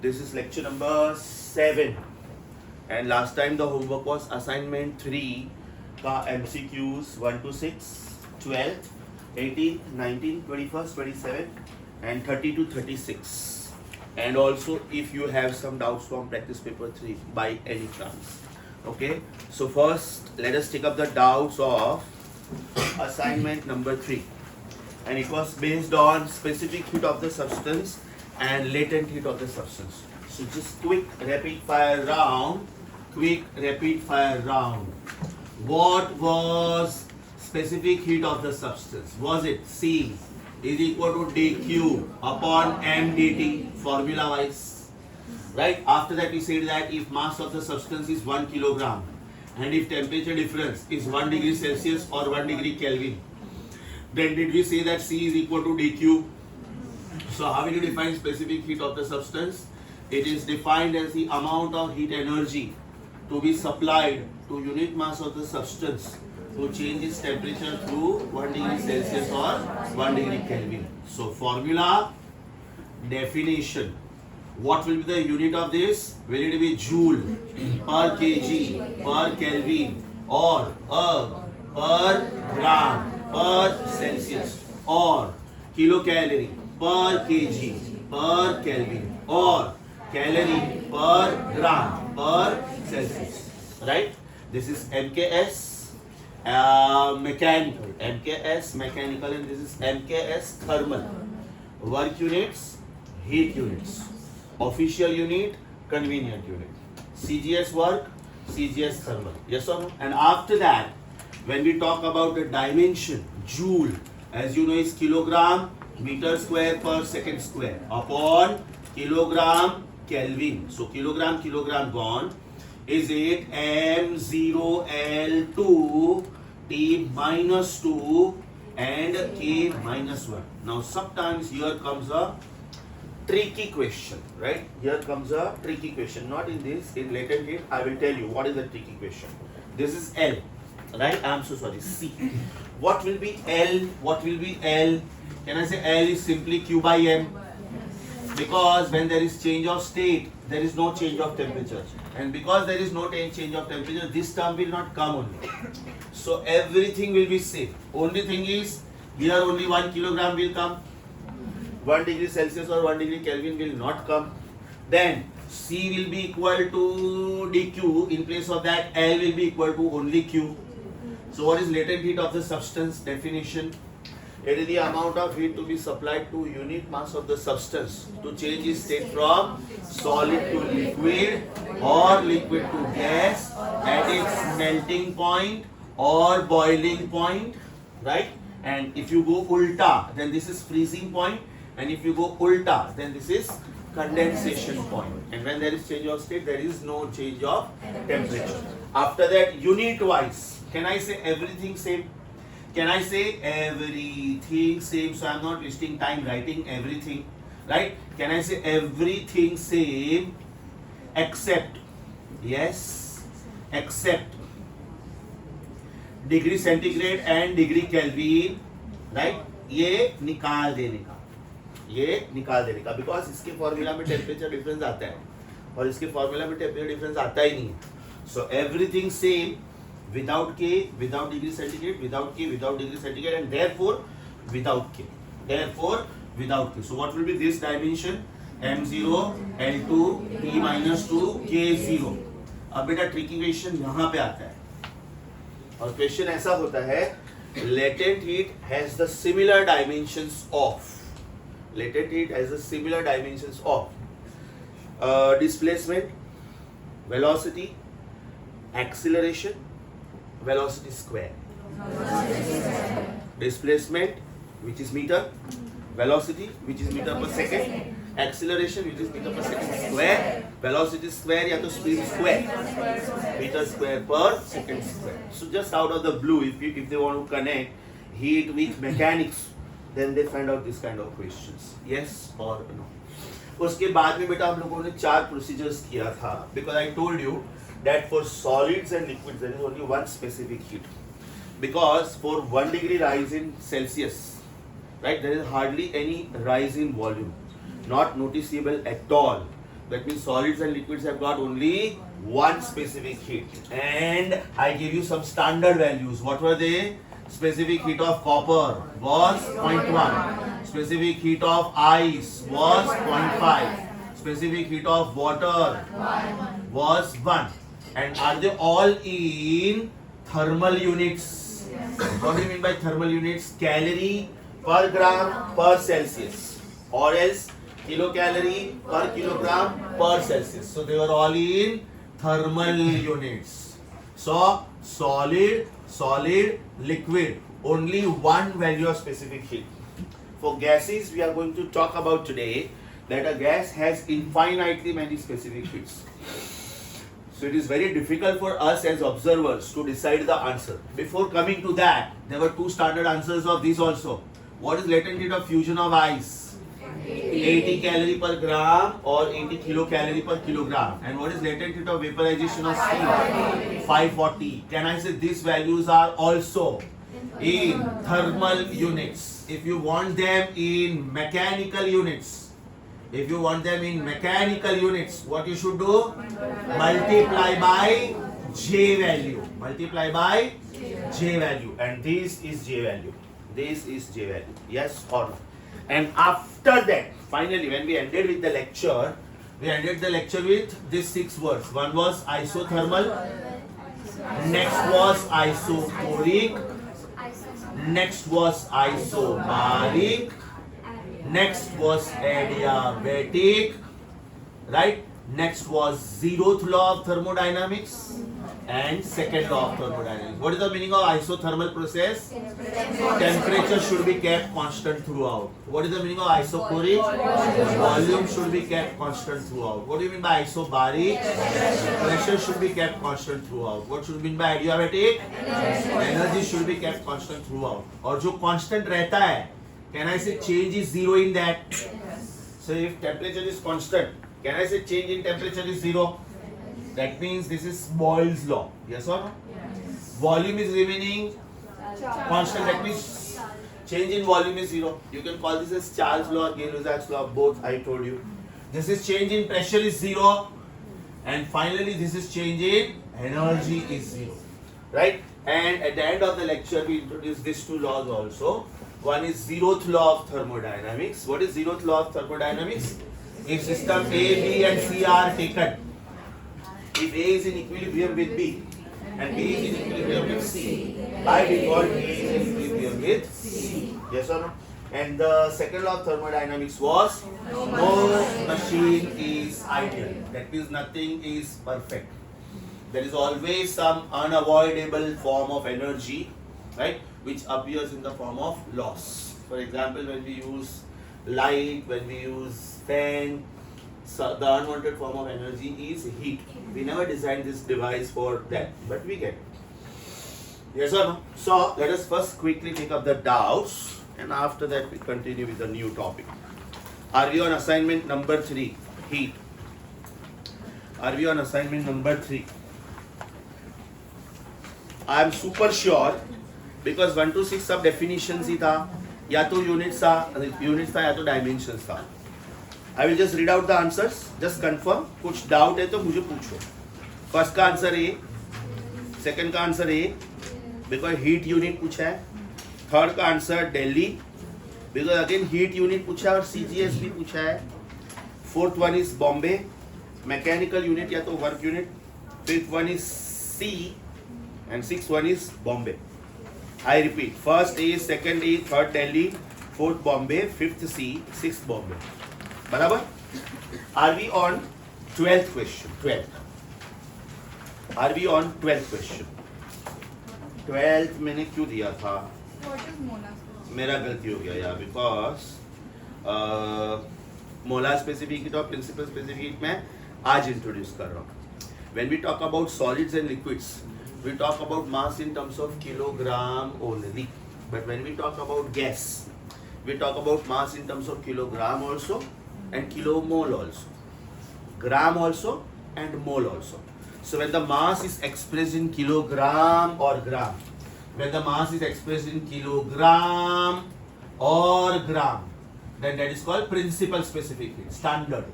This is lecture number 7 and last time the homework was assignment 3 का MCQs 1 to 6, 12th, 18th, 19th, 21st, 27th and 30 to 36, and also if you have some doubts from practice paper 3 by any chance. Okay, so first let us take up the doubts of assignment number 3, and it was based on specific heat of the substance and latent heat of the substance. So just quick rapid fire round. What was specific heat of the substance? Was it C is equal to dq upon m dt, formula wise, right? After that we said that if mass of the substance is 1 kilogram and if temperature difference is 1 degree Celsius or 1 degree Kelvin, then did we say that C is equal to dq? So how will you define specific heat of the substance? It is defined as the amount of heat energy to be supplied to unit mass of the substance to change its temperature through 1 degree Celsius or 1 degree Kelvin. So formula, definition. What will be the unit of this? Will it be joule per kg per Kelvin or per gram per Celsius or kilocalorie per kg per Kelvin or calorie per gram per Celsius, right? This is MKS mechanical, MKS mechanical, and this is MKS thermal. Work units, heat units. Official unit, convenient unit. CGS work, CGS thermal. Yes or no? And after that, when we talk about the dimension, joule, as you know, is kilogram meter square per second square upon kilogram Kelvin. So kilogram gone. Is it M0L2 T minus 2 and K minus 1. Now sometimes here comes a tricky question, right? Here comes a tricky question. Not in this, in latent heat. I will tell you what is the tricky question. This is L, right? I'm so sorry, C. What will be L? What will be L? Can I say L is simply Q by M? Because when there is change of state, there is no change of temperature. And because there is no change of temperature, this term will not come only. So everything will be same. Only thing is, here only 1 kilogram will come. 1 degree Celsius or 1 degree Kelvin will not come. Then C will be equal to dq. In place of that, L will be equal to only Q. So what is latent heat of the substance? Definition. It is the amount of heat to be supplied to unit mass of the substance to change its state from solid to liquid or liquid to gas at its melting point or boiling point, right? And if you go ulta, then this is freezing point, and if you go ulta, then this is condensation point. And when there is change of state, there is no change of temperature. After that, unit wise, can I say everything same? Can I say everything same? So I am not wasting time writing everything, right? Can I say everything same except, yes, except degree centigrade and degree Kelvin, right? ये निकाल देने का, because इसके formula में temperature difference आता है और इसके फॉर्मूला में टेम्परेचर डिफरेंस आता ही नहीं है. So everything same without K, without degree centigrade, without K, without degree centigrade, and therefore without K. So what will be this dimension? M0, L2, T minus 2, K0. अब बेटा tricky question यहाँ पे आता है और क्वेश्चन ऐसा होता है, latent heat has the similar dimensions of displacement, velocity, acceleration, velocity square. Displacement, which is meter, velocity, which is meter per second, acceleration, which is meter per second square, velocity square या तो speed square, meter square per second square. So just out of the blue, if they want to connect heat with mechanics, then they find out this kind of questions, yes or no. उसके बाद में बेटा हम लोगों ने 4 procedures किया था, because I told you that for solids and liquids there is only one specific heat, because for 1 degree rise in Celsius, right, there is hardly any rise in volume, not noticeable at all. That means solids and liquids have got only one specific heat. And I give you some standard values. What were they? Specific heat of copper was 0.1. Specific heat of ice was 0.5. Specific heat of water was 1. And are they all in thermal units? What do you mean by thermal units? Calorie per gram per Celsius, or else kilocalorie per kilogram per Celsius. So they were all in thermal units. So solid, liquid, only one value of specific heat. For gases, we are going to talk about today that a gas has infinitely many specific heats. So it is very difficult for us as observers to decide the answer. Before coming to that, there were two standard answers of this also. What is latent heat of fusion of ice? 80 calorie per gram or 80 kilocalorie per kilogram. And what is latent heat of vaporization of steam? 540. Can I say these values are also in thermal units? If you want them in mechanical units, what you should do? Multiply by J value. And this is J value. Yes or no? And after that, finally, when we ended with the lecture, with these 6 words. One was isothermal, next was isochoric, next was isobaric, next was adiabatic, right? Next was 0th law of thermodynamics and second law of thermodynamics. What is the meaning of isothermal process? Temperature should be kept constant throughout. What is the meaning of isochoric? Volume should be kept constant throughout. What do you mean by isobaric? Pressure should be kept constant throughout. What should be mean by adiabatic? Energy should be kept constant throughout. और जो constant रहता है, can I say change is zero in that? So if temperature is constant, can I say change in temperature is zero? That means this is Boyle's law. Yes or no? Yes. Volume is remaining constant. That means change in volume is zero. You can call this as Charles' law, Gay-Lussac's law. Both I told you. This is change in pressure is zero. And finally this is change in energy is zero. Right? And at the end of the lecture we introduce these two laws also. One is 0th law of thermodynamics. What is 0th law of thermodynamics? If system A, B and C are taken, if A is in equilibrium with B and B is in equilibrium with C, by default A is in equilibrium with C. Yes or no? And the second law of thermodynamics was no machine is ideal. That means nothing is perfect. There is always some unavoidable form of energy, right, which appears in the form of loss. For example, when we use light, when we use fan, so the unwanted form of energy is heat. We never designed this device for that, but we get it. Yes or no? So let us first quickly take up the doubts, and after that we continue with the new topic. Are we on assignment number 3? Heat. Are we on assignment number 3? I am super sure because 1 to 6 सब definitions ही था, या तो units था या तो dimensions था. I will just read out the answers. Just confirm. कुछ doubt है तो मुझे पूछो. First का answer A, second का answer A, because heat unit पूछा है. Third का answer Delhi, because again heat unit पूछा है और CGS भी पूछा है. Fourth one is Bombay, mechanical unit या तो work unit. Fifth one is C, and sixth one is Bombay. I repeat, first A, second A, third Delhi, fourth Bombay, fifth C, sixth Bombay. बराबर? Are we on 12th question? 12th. Are we on 12th question? 12th मैंने क्यों दिया था? What is molar? मेरा गलती हो गया यार, because molar specific heat और principal specific heat मैं आज introduce कर रहा हूँ. When we talk about solids and liquids, we talk about mass in terms of kilogram only. But when we talk about gas, we talk about mass in terms of kilogram also and kilomole also. Gram also and mole also. So when the mass is expressed in kilogram or gram, when the mass is expressed in kilogram or gram, then that is called principal specific heat, standard.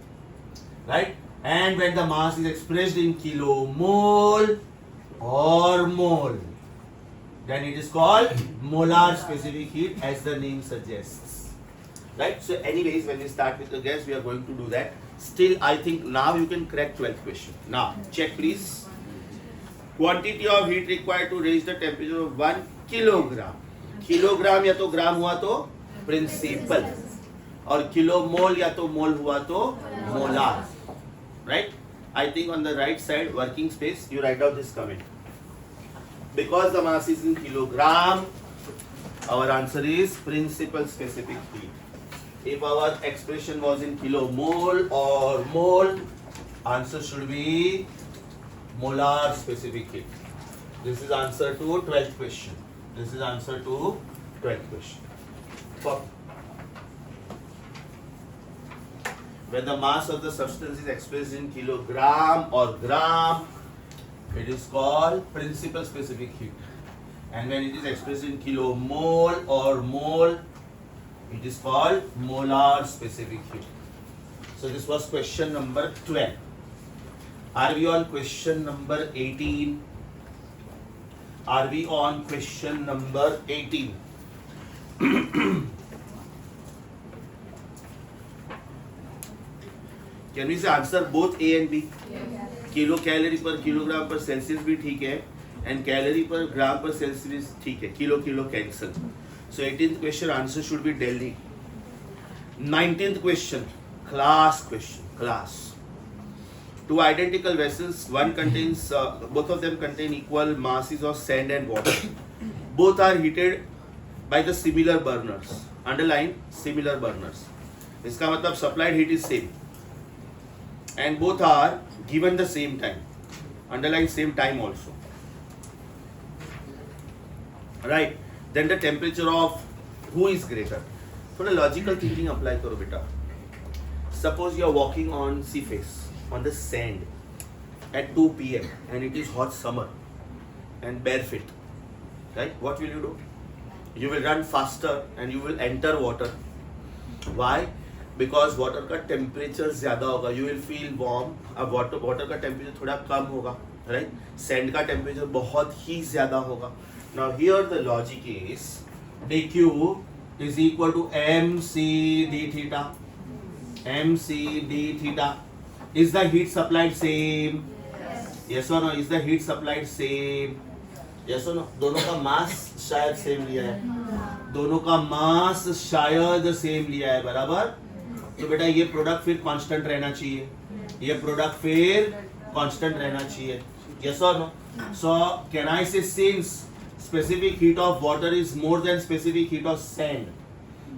Right? And when the mass is expressed in kilomole or mole, then it is called molar specific heat, as the name suggests. Right? So anyways, when we start with the gas, we are going to do that. Still, I think now you can crack 12th question. Now, check please. Quantity of heat required to raise the temperature of 1 kilogram. Kilogram या तो ग्राम हुआ तो principal, और kilomole या तो मोल हुआ तो molar. Right? I think on the right side, working space, you write out this comment. Because the mass is in kilogram, our answer is principal specific heat. If our expression was in kilomole or mole, answer should be molar specific heat. This is answer to 12th question. This is answer to 12th question. When the mass of the substance is expressed in kilogram or gram, it is called principal specific heat. And when it is expressed in kilomole or mole, it is called molar specific heat. So this was question number 12. Are we on question number 18? Are we on question number 18? Can we say answer both A and B? Kilo calorie पर kilogram पर Celsius भी ठीक है, and calorie per ग्राम पर Celsius ठीक है. Kilo kilo cancel. So 18th question answer should be Delhi. 19th question, class question, class. Two identical vessels, one contains, both of them contain equal masses of sand and water. Both are heated by the similar burners. Underline similar burners. इसका मतलब supplied heat is same. And both are given the same time. Underline same time also. Right? Then the temperature of who is greater? थोड़ा logical thinking apply करो बेटा. Suppose you are walking on sea face, on the sand at 2 p.m. and it is hot summer and barefoot. Right? What will you do? You will run faster and you will enter water. Why? Because water का temperature ज़्यादा होगा. You will feel warm. अब water का temperature थोड़ा कम होगा. Right? Sand का temperature बहुत ही ज़्यादा होगा. Now here the logic is dq is equal to mc d theta. mc d theta. Is the heat supplied same? Yes or no? Is the heat supplied same? Yes or no? दोनों का mass शायद same लिया है. दोनों का mass शायद same लिया है, बराबर? तो बेटा ये प्रोडक्ट फिर कांस्टेंट रहना चाहिए, ये प्रोडक्ट फिर कांस्टेंट रहना चाहिए. Yes or no? So can I say since specific heat of water is more than specific heat of sand,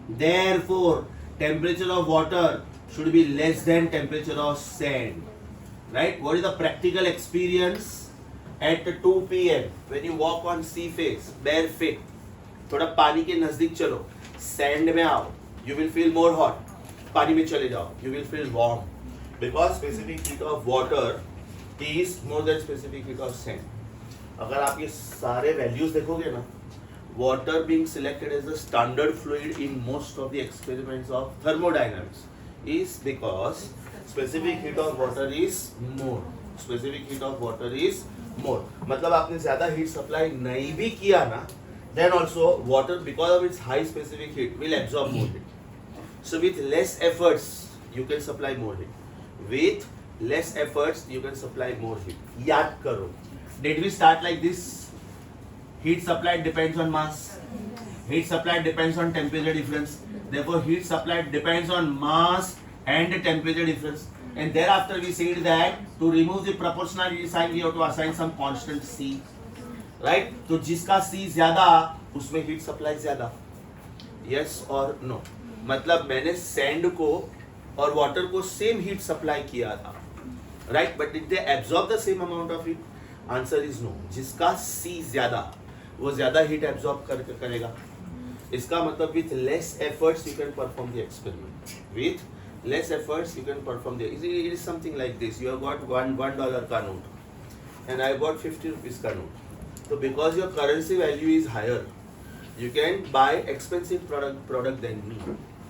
therefore temperature of water should be less than temperature of sand. Right? What is the practical experience at 2 p.m. when you walk on sea face barefoot? थोड़ा पानी के नजदीक चलो, sand में आओ, you will feel more hot. पानी में चले जाओ, you will feel warm, because specific heat of water is more than specific heat of sand. अगर आप ये सारे values देखोगे ना, water being selected as the standard fluid in most of the experiments of thermodynamics is because specific heat of water is more. Specific heat of water is more. मतलब आपने ज़्यादा heat supply नहीं भी किया ना, then also water because of its high specific heat will absorb more heat. So with less efforts you can supply more heat. With less efforts you can supply more heat. याद करो. Did we start like this? Heat supplied depends on mass. Heat supplied depends on temperature difference. Therefore heat supplied depends on mass and temperature difference. And thereafter we said that to remove the proportionality sign we have to assign some constant C. Right? तो जिसका C ज़्यादा उसमें heat supply ज़्यादा. Yes or no? मतलब मैंने sand को और water को same heat supply किया था. Right? But did they absorb the same amount of heat? Answer is no. जिसका C ज़्यादा वो ज़्यादा heat absorb करेगा. इसका मतलब with less efforts you can perform the experiment. With less efforts you can perform the. It is something like this. You have got $1 का note, and I got 50 rupees का note. So because your currency value is higher, you can buy expensive product than me.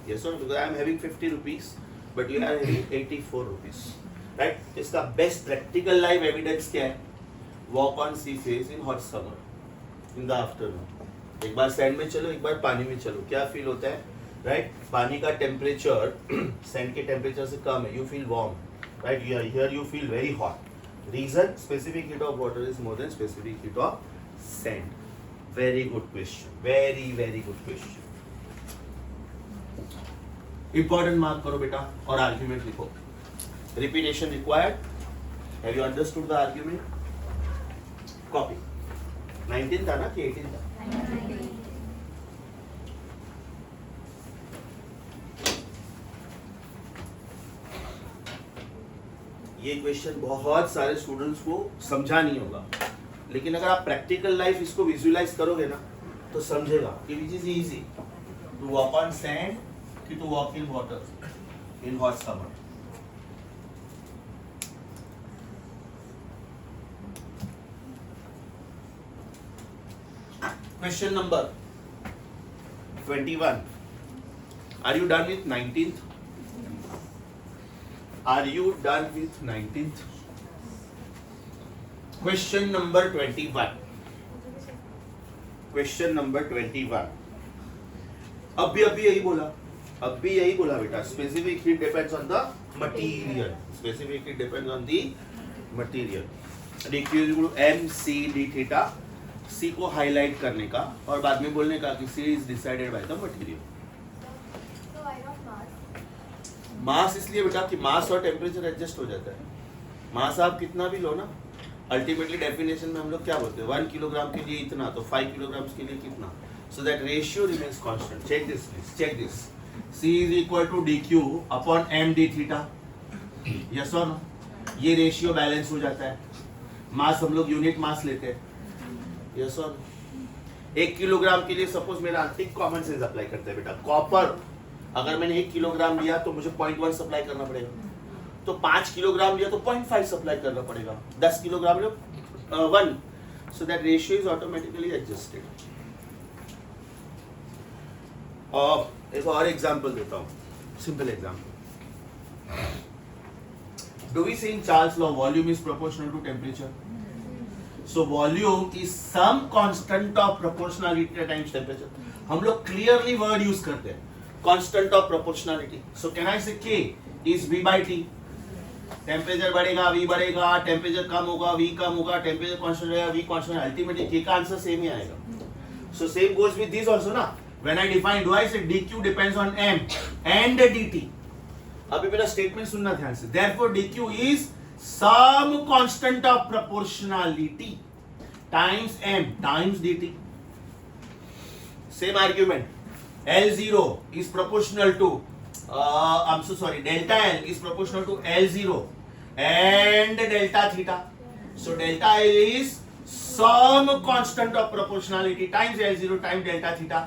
Yes or no? Because I am having 50 rupees, but you are having 84 rupees. Right. इसका best practical live evidence क्या है? Walk on sea face in hot summer in the afternoon. एक बार sand में चलो, एक बार पानी में चलो, क्या फील होता है? राइट, पानी का टेम्परेचर सैंड के टेम्परेचर से कम है, you feel warm, right. Here you feel very hot. Reason, specific heat of water is more than specific heat of sand. Very good question, very very good question. Important mark करो बेटा और argument लिखो। Repetition required. Have you understood the argument? Copy. 19 था ना कि 18 था? ये question बहुत सारे स्टूडेंट्स को समझा नहीं होगा, लेकिन अगर आप प्रैक्टिकल लाइफ इसको विजुअलाइज करोगे ना तो समझेगा कि which is easy to walk on sand कि to walk in water in hot summer. Question number 21. Are you done with 19th? Are you done with 19th? Question number 21. Question number 21. अब भी यही बोला, बेटा। Specific heat depends on the material. Specific heat depends on the material. dq is equal to mc d theta. सी को highlight करने का और बाद में बोलने का कि C is decided by the material. Mass इसलिए बेटा कि मास और टेम्परेचर एडजस्ट हो जाता है। मास आप कितना भी लो ना, अल्टीमेटली डेफिनेशन में हम लोग क्या बोलते हैं, 1 किलोग्राम के लिए इतना, तो 5 किलोग्राम के लिए कितना, so that ratio remains constant. Check this please, check this. C is equal to D Q upon M D theta. Yes और नो? ये रेशियो बैलेंस हो जाता है। मास हम लोग यूनिट मास लेते हैं। यस और 1 किलोग्राम के लिए सपोज मेरा एक कॉमन सेंस अप्लाई करता है बेटा। कॉपर अगर मैंने 1 किलोग्राम लिया तो मुझे 0.1 सप्लाई करना पड़ेगा, तो 5 किलोग्राम लिया तो 0.5 सप्लाई करना पड़ेगा, 10 किलोग्राम लिया 1, सो that ratio is automatically adjusted. और एक और एग्जांपल देता हूं, simple example. Do we say in Charles law volume is proportional to temperature? So volume is some constant of proportionality times temperature. हम लोग clearly word use करते हैं, constant of proportionality. So can I say K is V by T? Temperature बढ़ेगा V बढ़ेगा, temperature कम होगा V कम होगा, temperature constant रहेगा V constant. Ultimately K का आंसर सेम ही आएगा। So same goes with this also ना। When I define, do I say dq depends on m and dt? अभी मेरा स्टेटमेंट सुनना ध्यान से। Therefore dq is some constant of proportionality times m times dt. Same argument. L0 is proportional to I'm so sorry, delta L is proportional to L0 and delta theta. So delta L is some constant of proportionality times L0 times delta theta.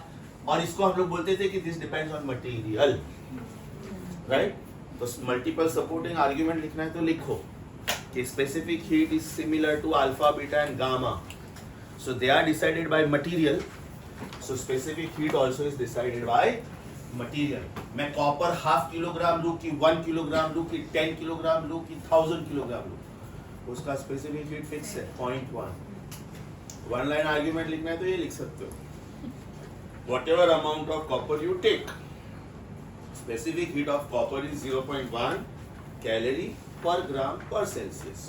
और इसको हम लोग बोलते थे कि this depends on material, right? तो multiple supporting argument लिखना है तो लिखो कि specific heat is similar to alpha beta and gamma, so they are decided by material, so specific heat also is decided by material. मैं copper 0.5 kilogram लूं कि 1 kilogram लूं कि 10 किलोग्राम लूं कि 1000 किलोग्राम लूं, उसका स्पेसिफिक हीट फिक्स है 0.1। वन लाइन आर्ग्यूमेंट लिखना है तो ये लिख सकते हो, whatever amount of copper you take, specific heat of copper is 0.1 calorie per gram per Celsius.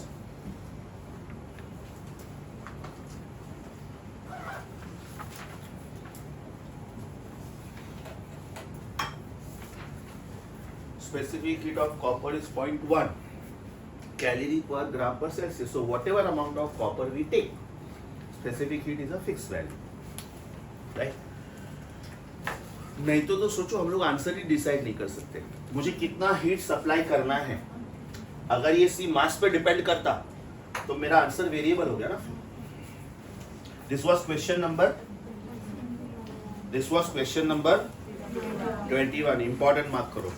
Specific heat of copper is 0.1 calorie per gram per Celsius. So whatever amount of copper we take, specific heat is a fixed value, right? नहीं तो सोचो हम लोग answer ही decide नहीं कर सकते। मुझे कितना हीट सप्लाई करना है, अगर ये सी मास पे डिपेंड करता तो मेरा आंसर वेरिएबल हो गया ना। This was question number 21। Important mark करो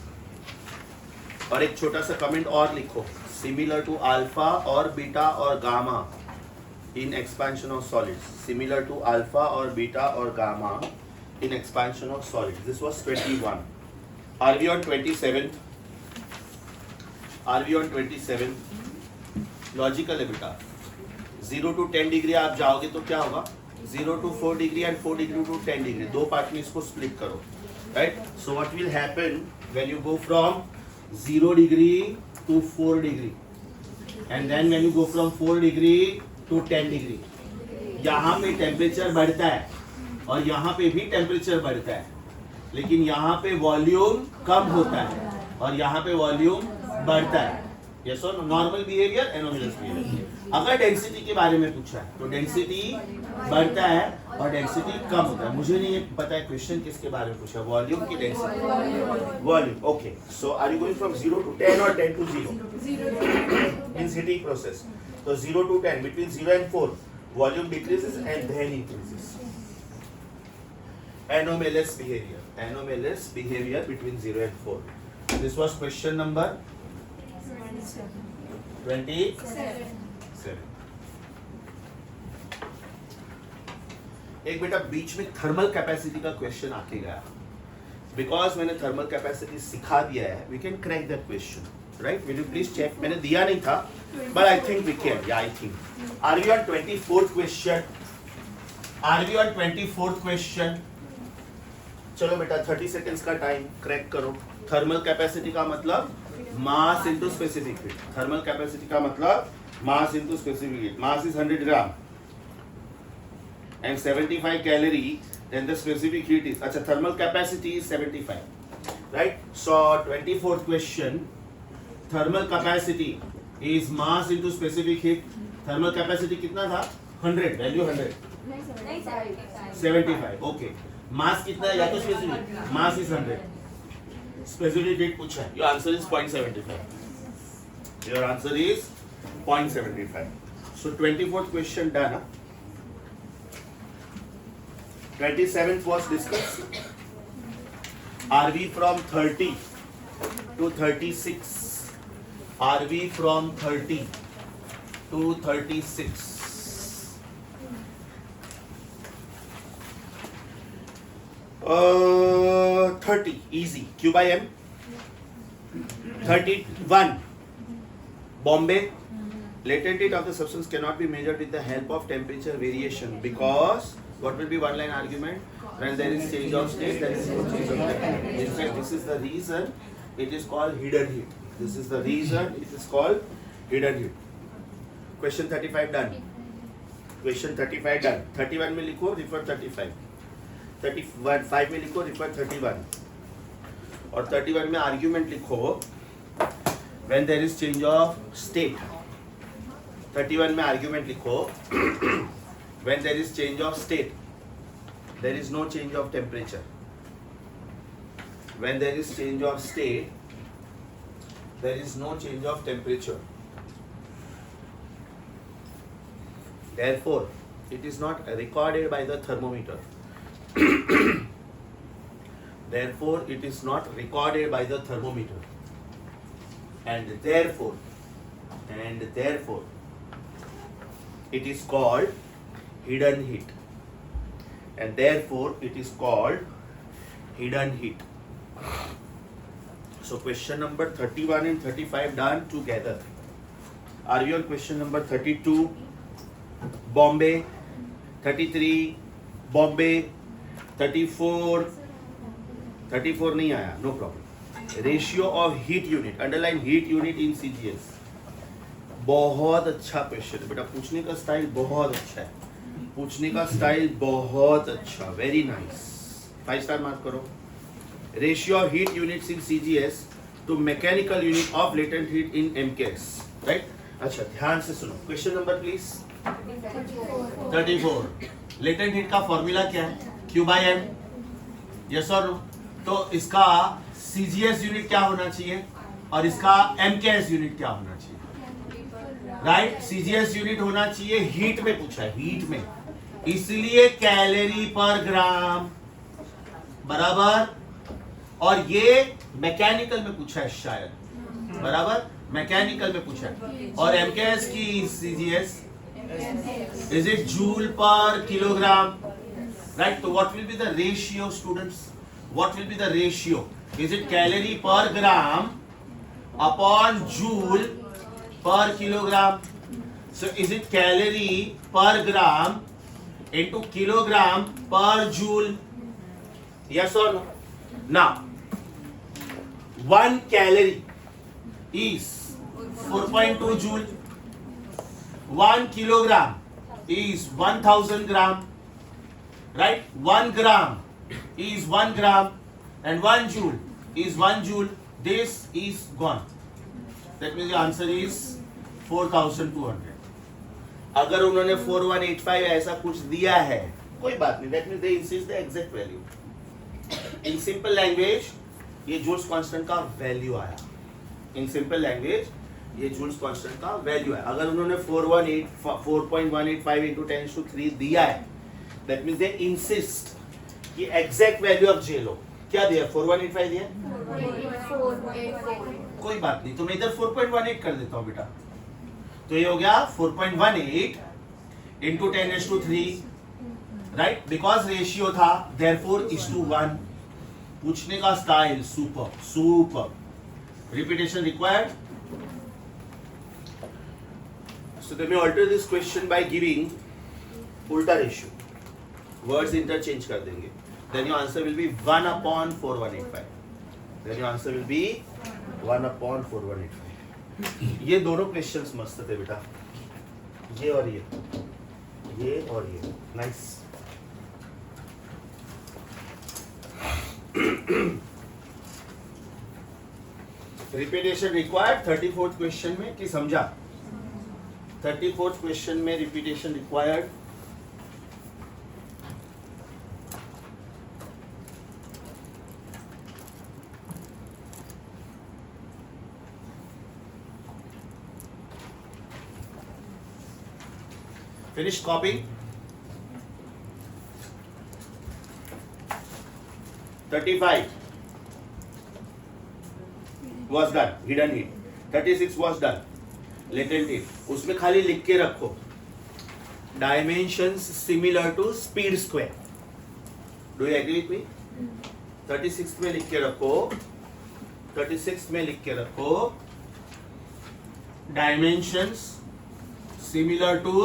और एक छोटा सा कमेंट और लिखो, सिमिलर टू अल्फा और बीटा और gamma in expansion of solids, similar to alpha और बीटा और gamma in expansion of solids. This was 21. Are we on 27th? Are we on 27? Logical है बेटा. 0 to 10 डिग्री आप जाओगे तो क्या होगा? 0 to 4 degree and 4 degree to 10 degree. दो पार्ट में इसको स्प्लिट करो. Right? So what will happen when you go from 0 degree to 4 degree? And then when you go from 4 degree to 10 degree. यहाँ पे टेम्परेचर बढ़ता है और यहाँ पे भी टेम्परेचर बढ़ता है, लेकिन यहाँ पे वॉल्यूम कम होता है और यहाँ पे वॉल्यूम बढ़ता है. यस और नॉर्मल बिहेवियर, एनोमलस बिहेवियर. अगर डेंसिटी के बारे में पूछा है तो डेंसिटी बढ़ता है और डेंसिटी कम होता है. मुझे नहीं पता है क्वेश्चन किसके बारे में पूछा, वॉल्यूम की density. Volume. Okay, so are you going from 0 to 10 और 10 to 0? Means heating process. तो 0 to 10, between 0 and 4 volume decreases and then increases. Anomalous behavior. Anomalous behavior between 0 and 4. This was question number 27. एक बेटा बीच में thermal capacity का question आके गया. Because मैंने thermal capacity सिखा दिया है, we can crack that question. Right, will you please check? मैंने दिया नहीं था, but I think we can. या I think. Are we on 24th question? Are we on 24th question? चलो बेटा 30 सेकेंड्स का टाइम, क्रैक करो. थर्मल कैपेसिटी का मतलब mass into specific heat. Thermal capacity का मतलब mass into specific heat. Mass is 100 gram and 75 calorie, then the specific heat is, अच्छा, thermal capacity is 75, right? So 24th question, thermal capacity is mass into specific heat. Thermal capacity कितना था? 100, value 100. 75, okay. Mass कितना है या तो specific? Mass is 100. Specific heat पूछा है. Your answer is 0.75. Your answer is 0.75. So 24th question done. 27th was discussed. Are we from 30 to 36? Are we from 30 to 36? 30, easy. Q by M. 31. Bombay. Latent heat of the substance cannot be measured with the help of temperature variation because what will be one line argument? When there is change of state, there is no change of temperature. In fact, this is the reason it is called hidden heat. This is the reason it is called hidden heat. Question 35 done. Question 35 done. 31 में लिखो, refer 35. 35 में लिखो, refer 31. और 31 में argument लिखो, when there is change of state. 31 में argument लिखो, when there is change of state, there is no change of temperature. When there is change of state, there is no change of temperature. Therefore, it is not recorded by the thermometer. Therefore, it is not recorded by the thermometer. And therefore, it is called hidden heat, and therefore it is called hidden heat. So question number 31 and 35 done together. Are you on question number 32? Bombay. 33 Bombay. 34 नहीं आया, no problem. Ratio of heat unit, underline heat unit in CGS. बहुत अच्छा question है बेटा, पूछने का style बहुत अच्छा है. पूछने का स्टाइल बहुत अच्छा, वेरी नाइस. 5 स्टार मार्क करो. Ratio of heat units in CGS to mechanical unit of latent heat in MKS. Right. अच्छा, ध्यान से सुनो. Question number please. 34. Latent heat का फॉर्मूला क्या है? Q by M. यस और नो? तो इसका सीजीएस यूनिट क्या होना चाहिए और इसका एमकेएस यूनिट क्या होना चाहिए? राइट, सीजीएस यूनिट होना चाहिए, हीट में पूछा है, हीट में, इसलिए कैलोरी पर ग्राम, बराबर. और ये मैकेनिकल में पूछा है शायद, बराबर, मैकेनिकल में पूछा है. और एमकेएस की CGS is it joule per kilogram. Right. तो what will be the ratio students? What will be the ratio? Is it calorie per gram upon joule per kilogram. So is it calorie per gram into kilogram per joule? Yes or no? Now 1 calorie is 4.2 joule. 1 kilogram is 1000 gram. Right? 1 gram is 1 gram and 1 joule is 1 joule. This is gone. That means the answer is 4200. अगर उन्होंने 4185 ऐसा कुछ दिया है कोई बात नहीं. That means they insist the exact value. In simple language ये जूल्स कांस्टेंट का वैल्यू आया. In simple language ये जूल्स कांस्टेंट का वैल्यू है. अगर उन्होंने 4.185 into 10⁻³ दिया है that means they insist कि एग्जैक्ट वैल्यू ऑफ जे लो. क्या दिया? 4185 दिया. कोई बात नहीं, तो मैं इधर 4.18 कर देता हूँ बेटा. तो ये हो गया 4.18 into 10⁻³ राइट, बिकॉज रेशियो था therefore is to 1. पूछने का style super super. Repetition required. So they may alter this question by giving उल्टा रेशियो. वर्ड्स इंटरचेंज कर देंगे. Then your answer will be 1/4185. Then your answer will be 1/4185. ये दोनों questions मस्त थे बेटा. ये और ये और ये nice. Repetition required 34th question में कि समझा? 34th क्वेश्चन में repetition required. Finish copying. 35 was done, hidden hit. 36 was done, latent hit. उसमें खाली लिख के रखो dimensions similar to speed square. Do you agree with me? 36 में लिख के रखो, 36 में लिख के रखो dimensions similar to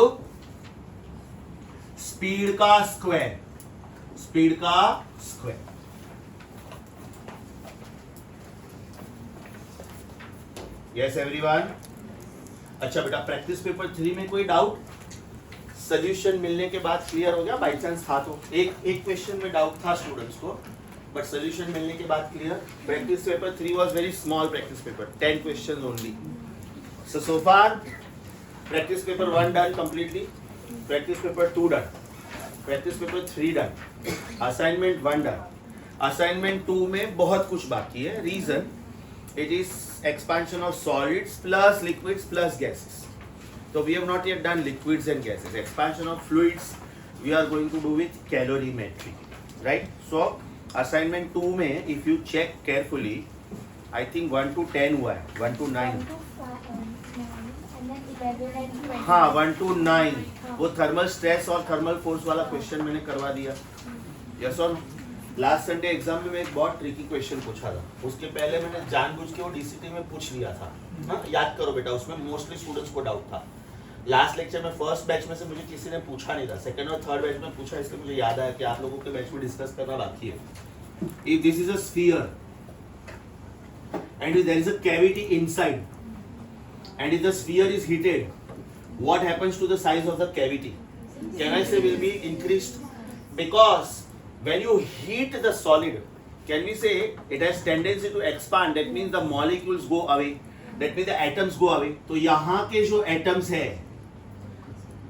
स्पीड का स्क्वायर. स्पीड का स्क्वायर. Yes everyone. अच्छा बेटा, प्रैक्टिस पेपर 3 में कोई डाउट? सॉल्यूशन मिलने के बाद क्लियर हो गया? बाय चांस था तो एक क्वेश्चन में डाउट था स्टूडेंट्स को, बट सॉल्यूशन मिलने के बाद clear. Practice paper 3 was very small practice paper, 10 questions only. So far practice paper 1 done completely, practice paper 2 done, practice paper 3 done, assignment 1 done. Assignment 2 में बहुत कुछ बाकी है. Reason it is expansion of solids plus liquids plus gases. So we have not yet done liquids and gases. Expansion of fluids we are going to do with calorimetry, right? So assignment 2 में if you check carefully, I think 1 to 10 हुआ है, 1 to 9. हाँ 1 to 9 वो thermal stress और thermal force वाला question मैंने करवा दिया. यस और लास्ट संडे एग्जाम में मैं एक बहुत ट्रिकी क्वेश्चन पूछा था. उसके पहले मैंने जानबूझ के वो डीसीटी में पूछ लिया था. हाँ याद करो बेटा, उसमें मोस्टली स्टूडेंट्स को डाउट था. लास्ट लेक्चर में फर्स्ट बैच में से मुझे किसी ने पूछा नहीं था, सेकंड और थर्ड बैच में पूछा, इसलिए मुझे याद आया कि आप लोगों के बैच में डिस्कस करना बाकी है. If this is a sphere and there is a cavity inside and if the sphere is heated, what happens to the size of the cavity? Can I say will be increased? Because when you heat the solid, can we say it has tendency to expand? That means the molecules go away, that means the atoms go away. तो यहाँ के जो atoms है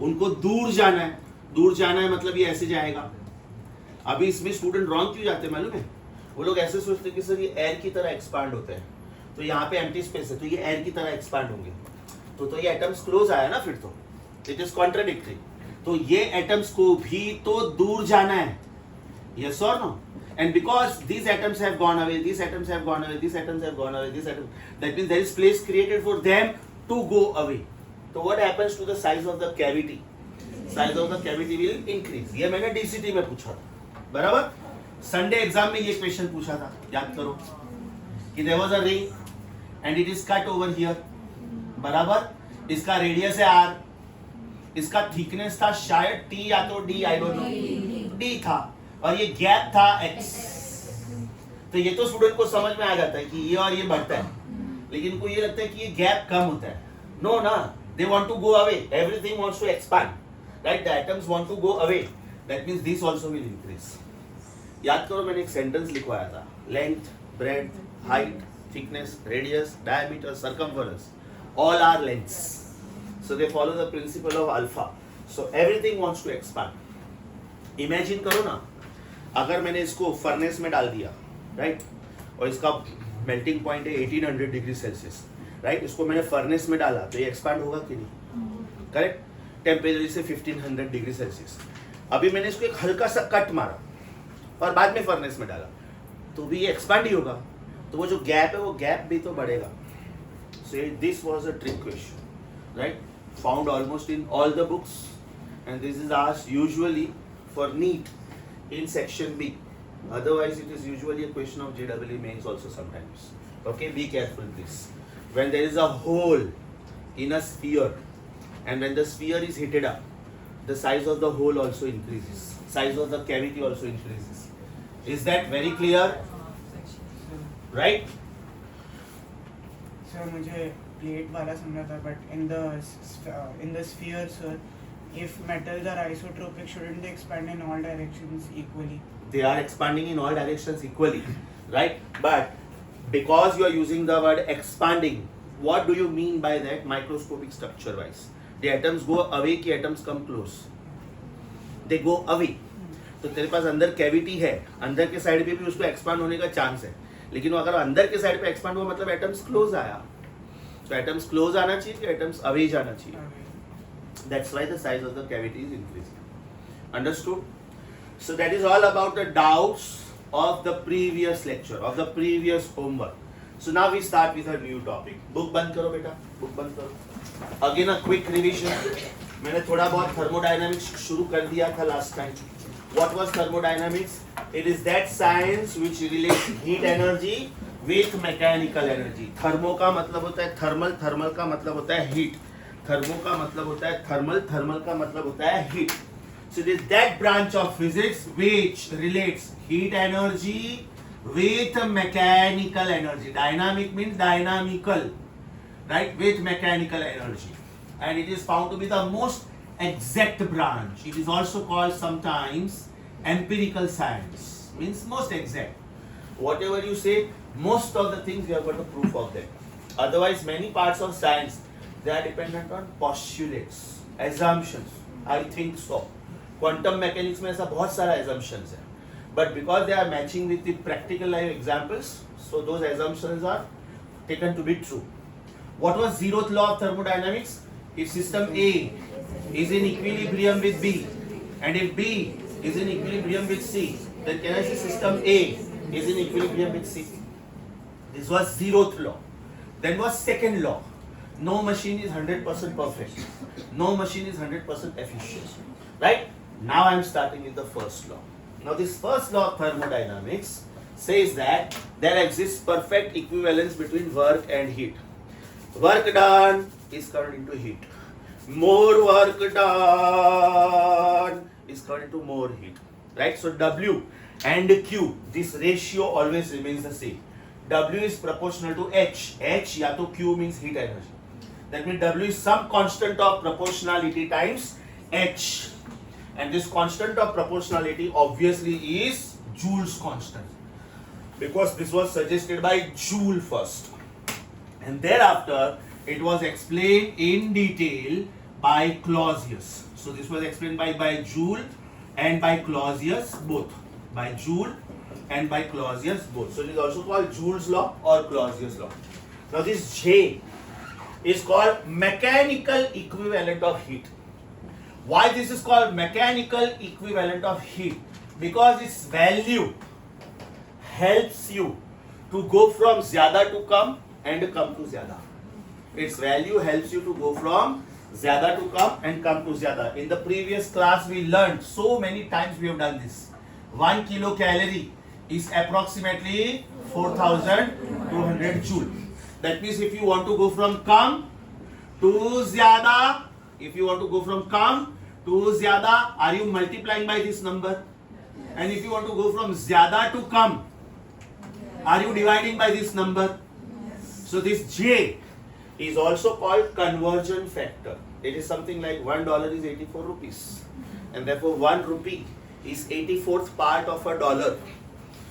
उनको दूर जाना है. दूर जाना है मतलब ये ऐसे जाएगा. अभी इसमें स्टूडेंट रॉन्ग क्यों जाते हैं मालूम है? वो लोग ऐसे सोचते हैं कि सर ये एयर की तरह एक्सपांड होते हैं, तो यहाँ पे एम्प्टी स्पेस है तो ये एयर की तरह एक्सपांड होंगे, तो ये एटम्स क्लोज आया ना, फिर तो इट इज कॉन्ट्राडिक्टरी. तो ये एटम्स को भी तो दूर जाना है. यस और no? And because these atoms have gone away, these atoms have gone away, these atoms have gone away, these atoms, that means there is place created for them to go away. So what happens to the size of the cavity? Size of the cavity will increase. ये मैंने DCT में पूछा था, बराबर. Sunday exam में ये question पूछा था, याद करो कि there was a ring and it is cut over here, बराबर. इसका रेडियस है r, इसका थिकनेस था शायद t या तो d, I don't know, d था, और ये गैप था x. तो ये तो स्टूडेंट को समझ में आ जाता है कि ये और ये बढ़ता है, लेकिन इनको ये लगता है कि ये गैप कम होता है. नो ना, they want to go away, everything wants to expand, right. The atoms want to go away, that means this also will increase. याद करो, मैंने एक सेंटेंस लिखवाया था, length, breadth, height, thickness, radius, diameter, circumference, all are lengths. So they follow the principle of alpha. So everything wants to expand. Imagine करो ना, अगर मैंने इसको फर्नेस में डाल दिया, राइट, और इसका मेल्टिंग पॉइंट है 1800 डिग्री सेल्सियस, राइट. इसको मैंने फर्नेस में डाला तो ये एक्सपांड होगा कि नहीं, करेक्ट. टेम्परेचर से 1500 डिग्री सेल्सियस. अभी मैंने इसको एक हल्का सा कट मारा और बाद में फर्नेस में डाला तो भी ये एक्सपांड ही होगा. तो वो जो गैप है वो गैप भी तो बढ़ेगा. So this was a trick question, right? Found almost in all the books, and this is asked usually for NEET in section B. Otherwise, it is usually a question of JEE mains also sometimes. Okay, be careful please. When there is a hole in a sphere, and when the sphere is heated up, the size of the hole also increases. Size of the cavity also increases. Is that very clear? Right? Sir मुझे plate वाला समझा था, but in the sphere sir, if metals are isotropic, shouldn't they expand in all directions equally? They are expanding in all directions equally, right? But because you are using the word expanding, what do you mean by that microscopic structure wise? The atoms go away कि atoms come close? They go away. तो तेरे पास अंदर cavity है, अंदर के side पे भी उसको एक्सपांड होने का चांस है, लेकिन अगर अंदर के साइड पे एक्सपांड हुआ मतलब एटम्स क्लोज आया. तो एटम्स क्लोज आना चाहिए कि एटम्स अवे जाना चाहिए. That's why the size of the cavity is increasing. Understood? So that is all about the doubts of the previous lecture, of the previous homework. So now we start with a new topic. Book बंद करो बेटा, book बंद करो. Again a quick revision. मैंने थोड़ा बहुत thermodynamics शुरू कर दिया था last time. What was thermodynamics? It is that science which relates heat energy with mechanical energy. Thermo का मतलब होता है thermal, thermal का मतलब होता है heat. Thermo का मतलब होता है thermal, thermal का मतलब होता है heat. So it is that branch of physics which relates heat energy with mechanical energy. Dynamic means dynamical, right? With mechanical energy, and it is found to be the most exact branch. It is also called sometimes empirical science, means most exact. Whatever you say, most of the things you have got a proof of them. Otherwise, many parts of science, they are dependent on postulates, assumptions. I think so. Quantum mechanics में ऐसा बहुत सारा assumptions है, but because they are matching with the practical life examples, so those assumptions are taken to be true. What was zeroth law of thermodynamics? If system A is in equilibrium with B, and if B is in equilibrium with C, then can I say system A is in equilibrium with C? This was zeroth law. Then was second law. No machine is 100% perfect. No machine is 100% efficient. Right? Now I am starting with the first law. Now this first law of thermodynamics says that there exists perfect equivalence between work and heat. Work done is converted into heat. More work done is converted into more heat, right? So W and Q, this ratio always remains the same. W is proportional to H. H या तो Q means heat energy. That means W is some constant of proportionality times H, and this constant of proportionality obviously is Joule's constant, because this was suggested by Joule first, and thereafter it was explained in detail by Clausius. So this was explained by Joule and by Clausius both. By Joule and by Clausius both. So it is also called Joule's law or Clausius law. Now this J is called mechanical equivalent of heat. Why this is called mechanical equivalent of heat? Because its value helps you to go from zyada to kam and come to zyada. Its value helps you to go from zyada to come and come to zyada. In the previous class we learned, so many times we have done this. 1 kilocalorie is approximately 4200 joule. That means if you want to go from come to ज़्यादा, if you want to go from come to ज़्यादा, are you multiplying by this number? And if you want to go from ज़्यादा to come, are you dividing by this number? So this J is also called conversion factor. It is something like $1 is 84 rupees, and therefore 1 rupee is 84th part of a dollar.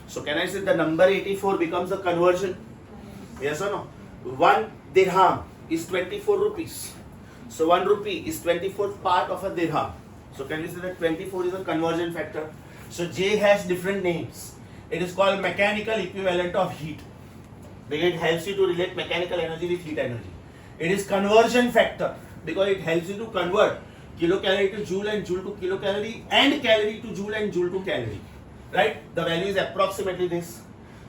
So can I say the number 84 becomes a conversion? Yes or no? 1 dirham is 24 rupees. So 1 rupee is 24th part of a dirham. So can we say that 24 is a conversion factor? So J has different names. It is called mechanical equivalent of heat. Because it helps you to relate mechanical energy with heat energy. It is conversion factor because it helps you to convert kilocalorie to joule and joule to kilocalorie and calorie to joule and joule to calorie. Right? The value is approximately this.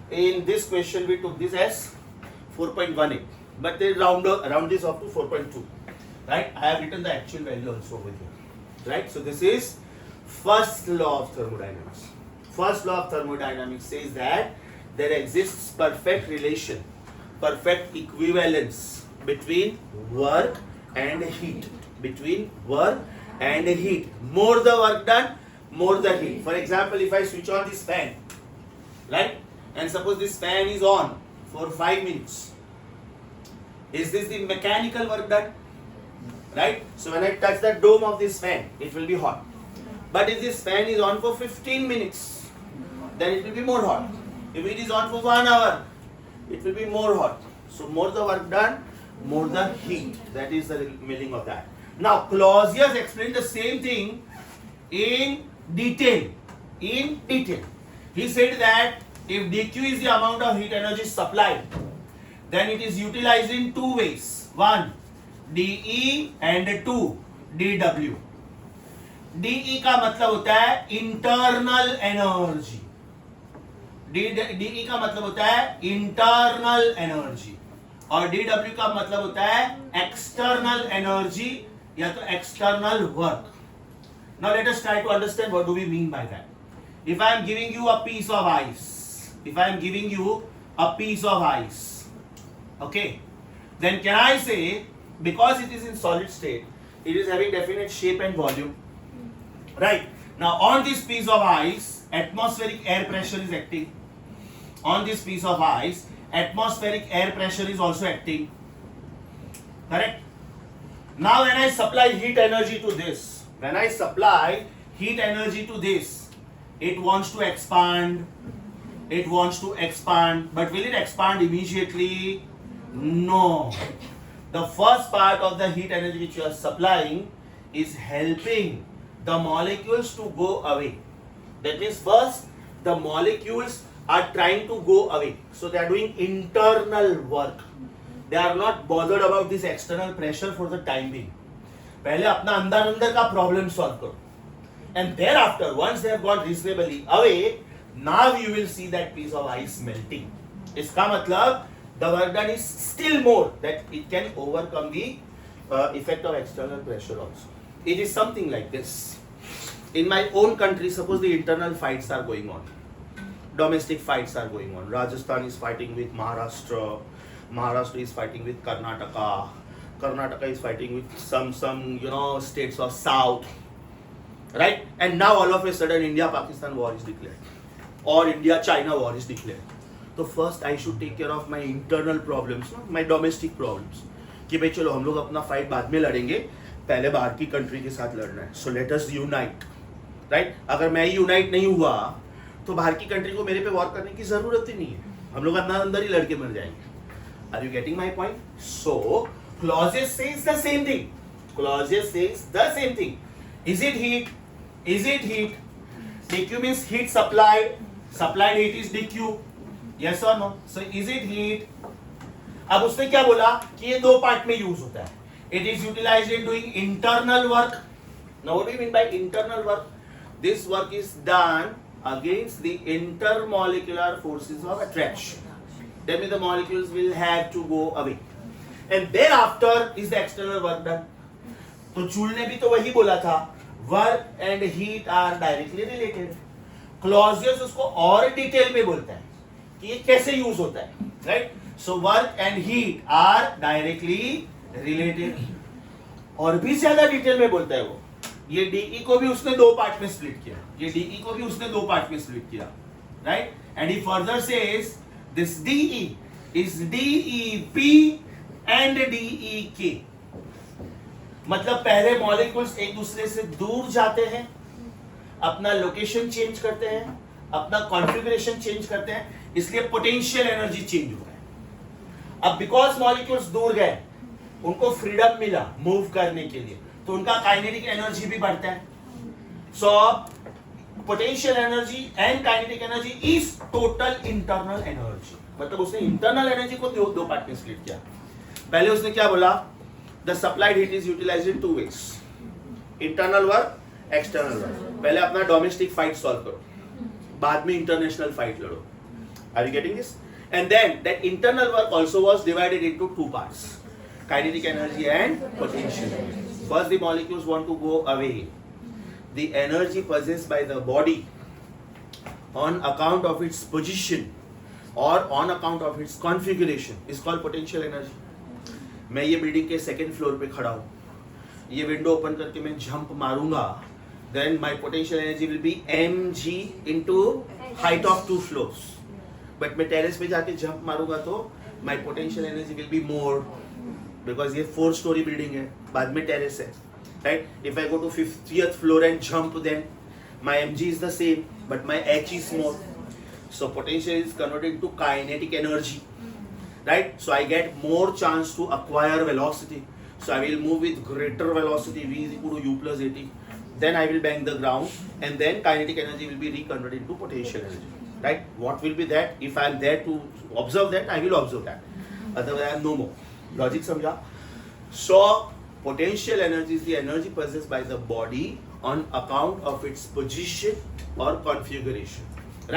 In this question we took this as 4.18, but they round this off to 4.2. Right? I have written the actual value also over here. Right? So this is first law of thermodynamics. First law of thermodynamics says that there exists perfect relation, perfect equivalence between work and heat. Between work and heat. More the work done, more the heat. For example, if I switch on this fan, right? And suppose this fan is on for 5 minutes. Is this the mechanical work done? Right? So when I touch the dome of this fan, it will be hot. But if this fan is on for 15 minutes, then it will be more hot. If it is on for 1 hour, it will be more hot. So more the work done, more the heat. That is the meaning of that. Now Clausius explained the same thing in detail. In detail. He said that if dQ is the amount of heat energy supplied, then it is utilized in 2 ways. 1, dE and 2, dW. dE का मतलब होता है internal energy. dE का मतलब होता है internal energy. और dW का मतलब होता है external energy या तो external work. Now let us try to understand what do we mean by that. If I am giving you a piece of ice, okay, then can I say, because it is in solid state, it is having definite shape and volume, right? Now on this piece of ice, atmospheric air pressure is acting. On this piece of ice, atmospheric air pressure is also acting. Correct? Now when I supply heat energy to this, it wants to expand. But will it expand immediately? No. The first part of the heat energy which you are supplying is helping the molecules to go away. That means first the molecules are trying to go away. So they are doing internal work. They are not bothered about this external pressure for the time being. पहले अपना अंदर का problem solve करो. And thereafter, once they have gone reasonably away, now you will see that piece of ice melting. इसका मतलब the work done is still more, that it can overcome the effect of external pressure also. It is something like this. In my own country, suppose the internal fights are going on. Domestic fights are going on. Rajasthan is fighting with Maharashtra. Maharashtra is fighting with Karnataka. Karnataka is fighting with some states of South. Right? And now all of a sudden India-Pakistan war is declared. Or India-China war is declared. So first I should take care of my internal problems, my domestic problems. कि भाई चलो हम लोग अपना fight बाद में लड़ेंगे, पहले बाहर की कंट्री के साथ लड़ना है. So let us unite. Right? अगर मैं यूनाइट नहीं हुआ तो बाहर की कंट्री को मेरे पे वॉर करने की जरूरत ही नहीं है. हम लोग अंदर ही लड़के मर जाएंगे. Are you getting my point? So Clausius says the same thing. Is it heat? dQ means heat supplied. Supplied heat is dQ. Yes or no? So is it heat? अब उसने क्या बोला कि ये 2 पार्ट में यूज होता है. It is utilized in doing internal work. Now what do you mean by internal work? This work is done against the intermolecular forces of attraction. That means the molecules will have to go away. And thereafter is the external work done. तो Joule ने भी तो वही बोला था, work and heat are directly related. Clausius उसको और detail में बोलता है कि ये कैसे यूज होता है. Right? So work and heat are directly related. और भी ज्यादा डिटेल में बोलता है वो. ये DE को भी उसने दो पार्ट में स्प्लिट किया. ये DE को भी उसने दो पार्ट में स्प्लिट किया. Right? And he further says this DE is DEP and DEK. मतलब पहले मॉलिक्यूल्स एक दूसरे से दूर जाते हैं, अपना लोकेशन चेंज करते हैं, अपना कॉन्फ़िगरेशन चेंज करते हैं, इसलिए पोटेंशियल एनर्जी चेंज होता है. अब बिकॉज मॉलिक्यूल्स दूर गए, उनको फ्रीडम मिला मूव करने के लिए, तो उनका काइनेटिक एनर्जी भी बढ़ता है. So potential energy and kinetic energy is total internal energy. मतलब उसने इंटरनल एनर्जी को दो पार्ट में स्प्लिट किया. पहले उसने क्या बोला? The supplied heat is utilised in two ways, internal work, external work. पहले अपना डोमेस्टिक फाइट सॉल्व करो, बाद में इंटरनेशनल फाइट लड़ो. Are you getting this? And then that internal work also was divided into two parts, kinetic energy and potential energy. First, the molecules want to go away. The energy possessed by the body on account of its position or on account of its configuration is called potential energy. मैं ये building के second floor पे खड़ा हूँ, ये window open करके मैं jump मारूंगा, then my potential energy will be mg into height of 2 floors. But मैं टेरेस पे जाके जंप मारूंगा तो my potential energy will be more, because ये 4 स्टोरी बिल्डिंग है, बाद में टेरेस है, right? If I go to 50th floor and jump, then my mg is the same but my h is more. So potential is converted to kinetic energy, right? So I get more chance to acquire velocity. So I will move with greater velocity, v is equal to u plus at. Then I will bang the ground, and then kinetic energy will be reconverted into potential energy. Right? What will be that? If I am there to observe that, I will observe that. Otherwise, I am no more. Logic समझा? So, potential energy is the energy possessed by the body on account of its position or configuration.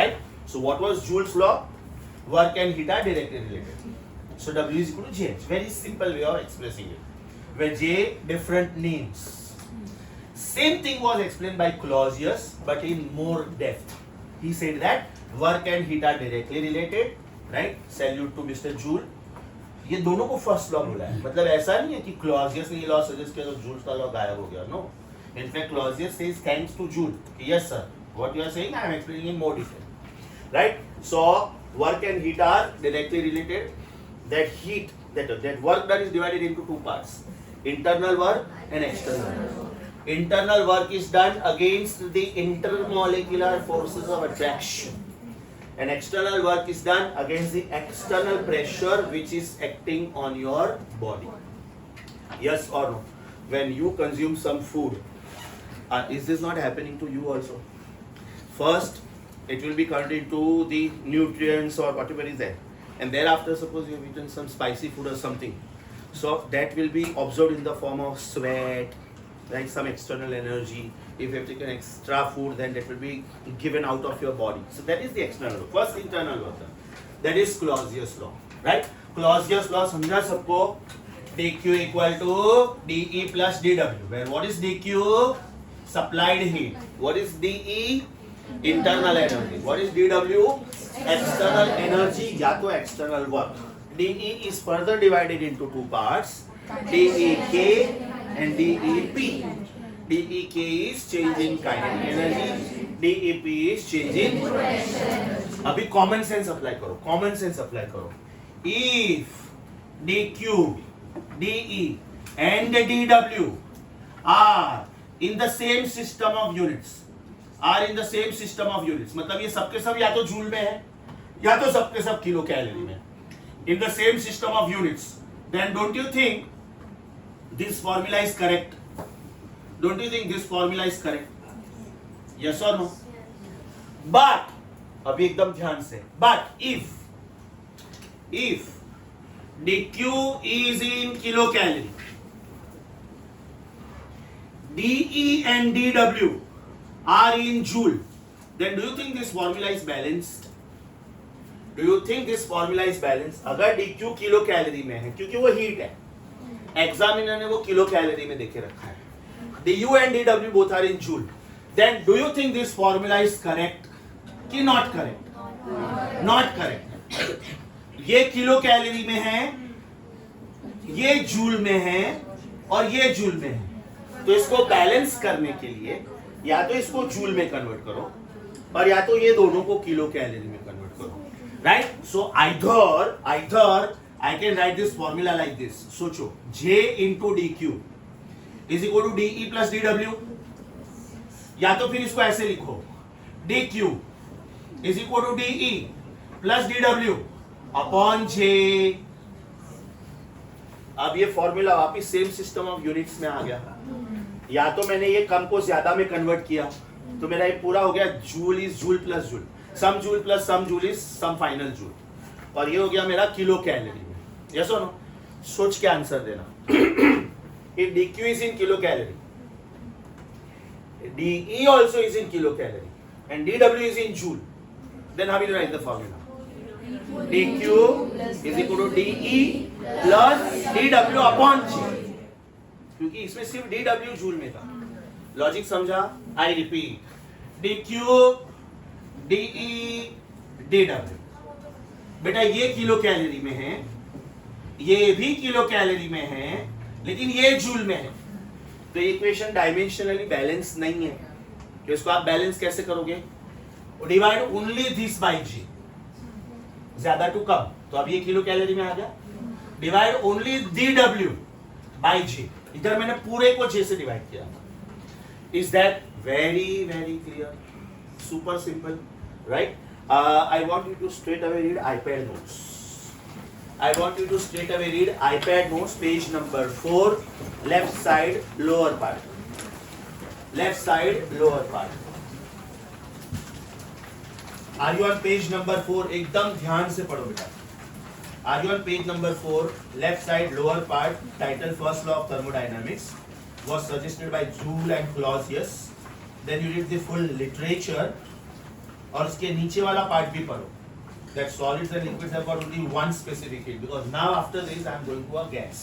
Right? So, what was Joule's law? Work and heat are directly related. So, W is equal to J. Very simple way of expressing it. Where J different names. Same thing was explained by Clausius, but in more depth. He said that work and heat are directly related, right? Salute to Mr. Joule. ये दोनों को first law बोला है. मतलब ऐसा नहीं है कि क्लॉजियस ने ये लॉ सजेस्ट किया तो जूल्स का लॉ गायब हो गया. No, in fact Clausius says thanks to Joule. Yes sir, what you are saying I am explaining in more detail, right? So work and heat are directly related. That heat, that work done is divided into two parts, internal work and external work. Internal work is done against the intermolecular forces of attraction, and external work is done against the external pressure which is acting on your body. Yes or no? When you consume some food, is this not happening to you also? First, it will be converted into the nutrients or whatever is there, and thereafter, suppose you have eaten some spicy food or something, so that will be absorbed in the form of sweat, like some external energy. If you have taken extra food, then that will be given out of your body. So that is the external work. First, internal work. That is Clausius law, right? Clausius law समझा सबको? dq equal to dE plus dW. Where what is dq? Supplied heat. What is dE? Internal energy. What is dW? External energy या तो external work. dE is further divided into two parts, dEk and DEP. DEK is change in kinetic energy, DEP is change in potential. अभी common sense apply करो, common sense apply करो. If DQ, DE and DW are in the same system of units, मतलब ये सबके सब या तो joule में है या तो सबके सब किलो कैलोरी में. In the same system of units, then don't you think this formula is correct? Don't you think this formula is correct? Yes or no? But अभी एकदम ध्यान से, but if dq is in kilocalorie, dE and dW are in joule, then do you think this formula is balanced? Do you think this formula is balanced? अगर dq kilo calorie में है क्योंकि वो heat है, examiner ने वो kilo calorie में देके रखा है, du and dw both are in joule, then do you think this formula is correct कि not correct? Not correct. ये किलो कैलोरी में है, ये जूल में है और ये जूल में है। तो इसको बैलेंस करने के लिए या तो इसको जूल में कन्वर्ट करो और या तो ये दोनों को किलो कैलोरी में कन्वर्ट करो, right? So either I can write this formula like this. सोचो, J into D Q is equal to DE plus DW, या तो फिर इसको ऐसे लिखो, DQ is equal to DE plus DW upon J. अब ये फॉर्मूला वापिस सेम सिस्टम ऑफ यूनिट्स में आ गया. या तो मैंने ये कम को ज्यादा में कन्वर्ट किया तो मेरा ये पूरा हो गया joule is joule plus joule, some joule plus some joule is some final joule, और ये हो गया मेरा किलो कैलोरी में. यस और नो? सोच के आंसर देना. If DQ is in kilo calorie, DE also is in kilocalorie and DW is in joule, then how will you write the formula? DQ is equal to DE plus DW upon G, क्योंकि इसमें सिर्फ DW joule में था. Logic समझा? I repeat, DQ DE DW. बेटा ये kilo calorie में है, ये भी किलो कैलोरी में है, लेकिन ये जूल में है. तो इक्वेशन डायमेंशनली बैलेंस नहीं है. तो इसको आप बैलेंस कैसे करोगे? डिवाइड ओनली दिस बाय जी, ज्यादा टू कम. तो अब ये किलो कैलोरी में आ गया. Divide only DW by G, इधर मैंने पूरे को J से डिवाइड किया. Is that very very clear? Super simple, right? I want you to straight away read iPad notes. I want you to straight away read iPad notes, page number 4, left side, lower part. Left side, lower part. Are you on page number 4? एकदम ध्यान से पढ़ो बेटा. Are you on page number 4, left side, lower part, title First Law of Thermodynamics, was suggested by Joule and Clausius. Then you read the full literature. और इसके नीचे वाला part भी पढ़ो. That solids and liquids have got only one specific heat, because now after this I am going to a gas.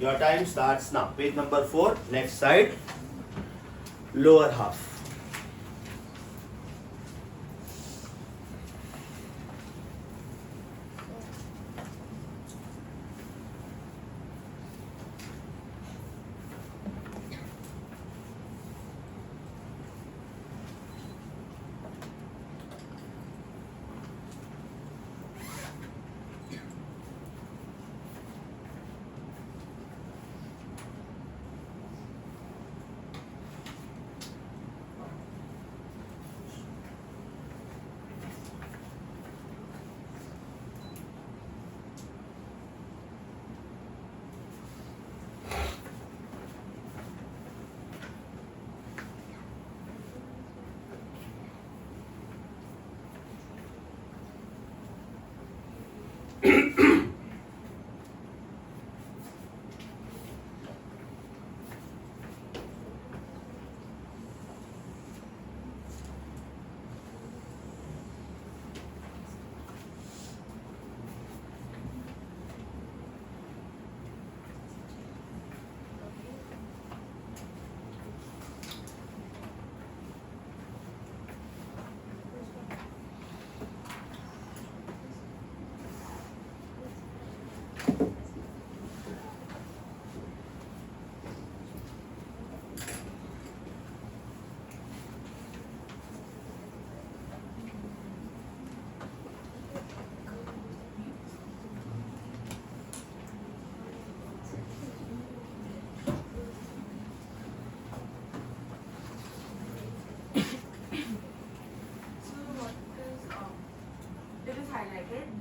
Your time starts now. Page number 4, left side, lower half.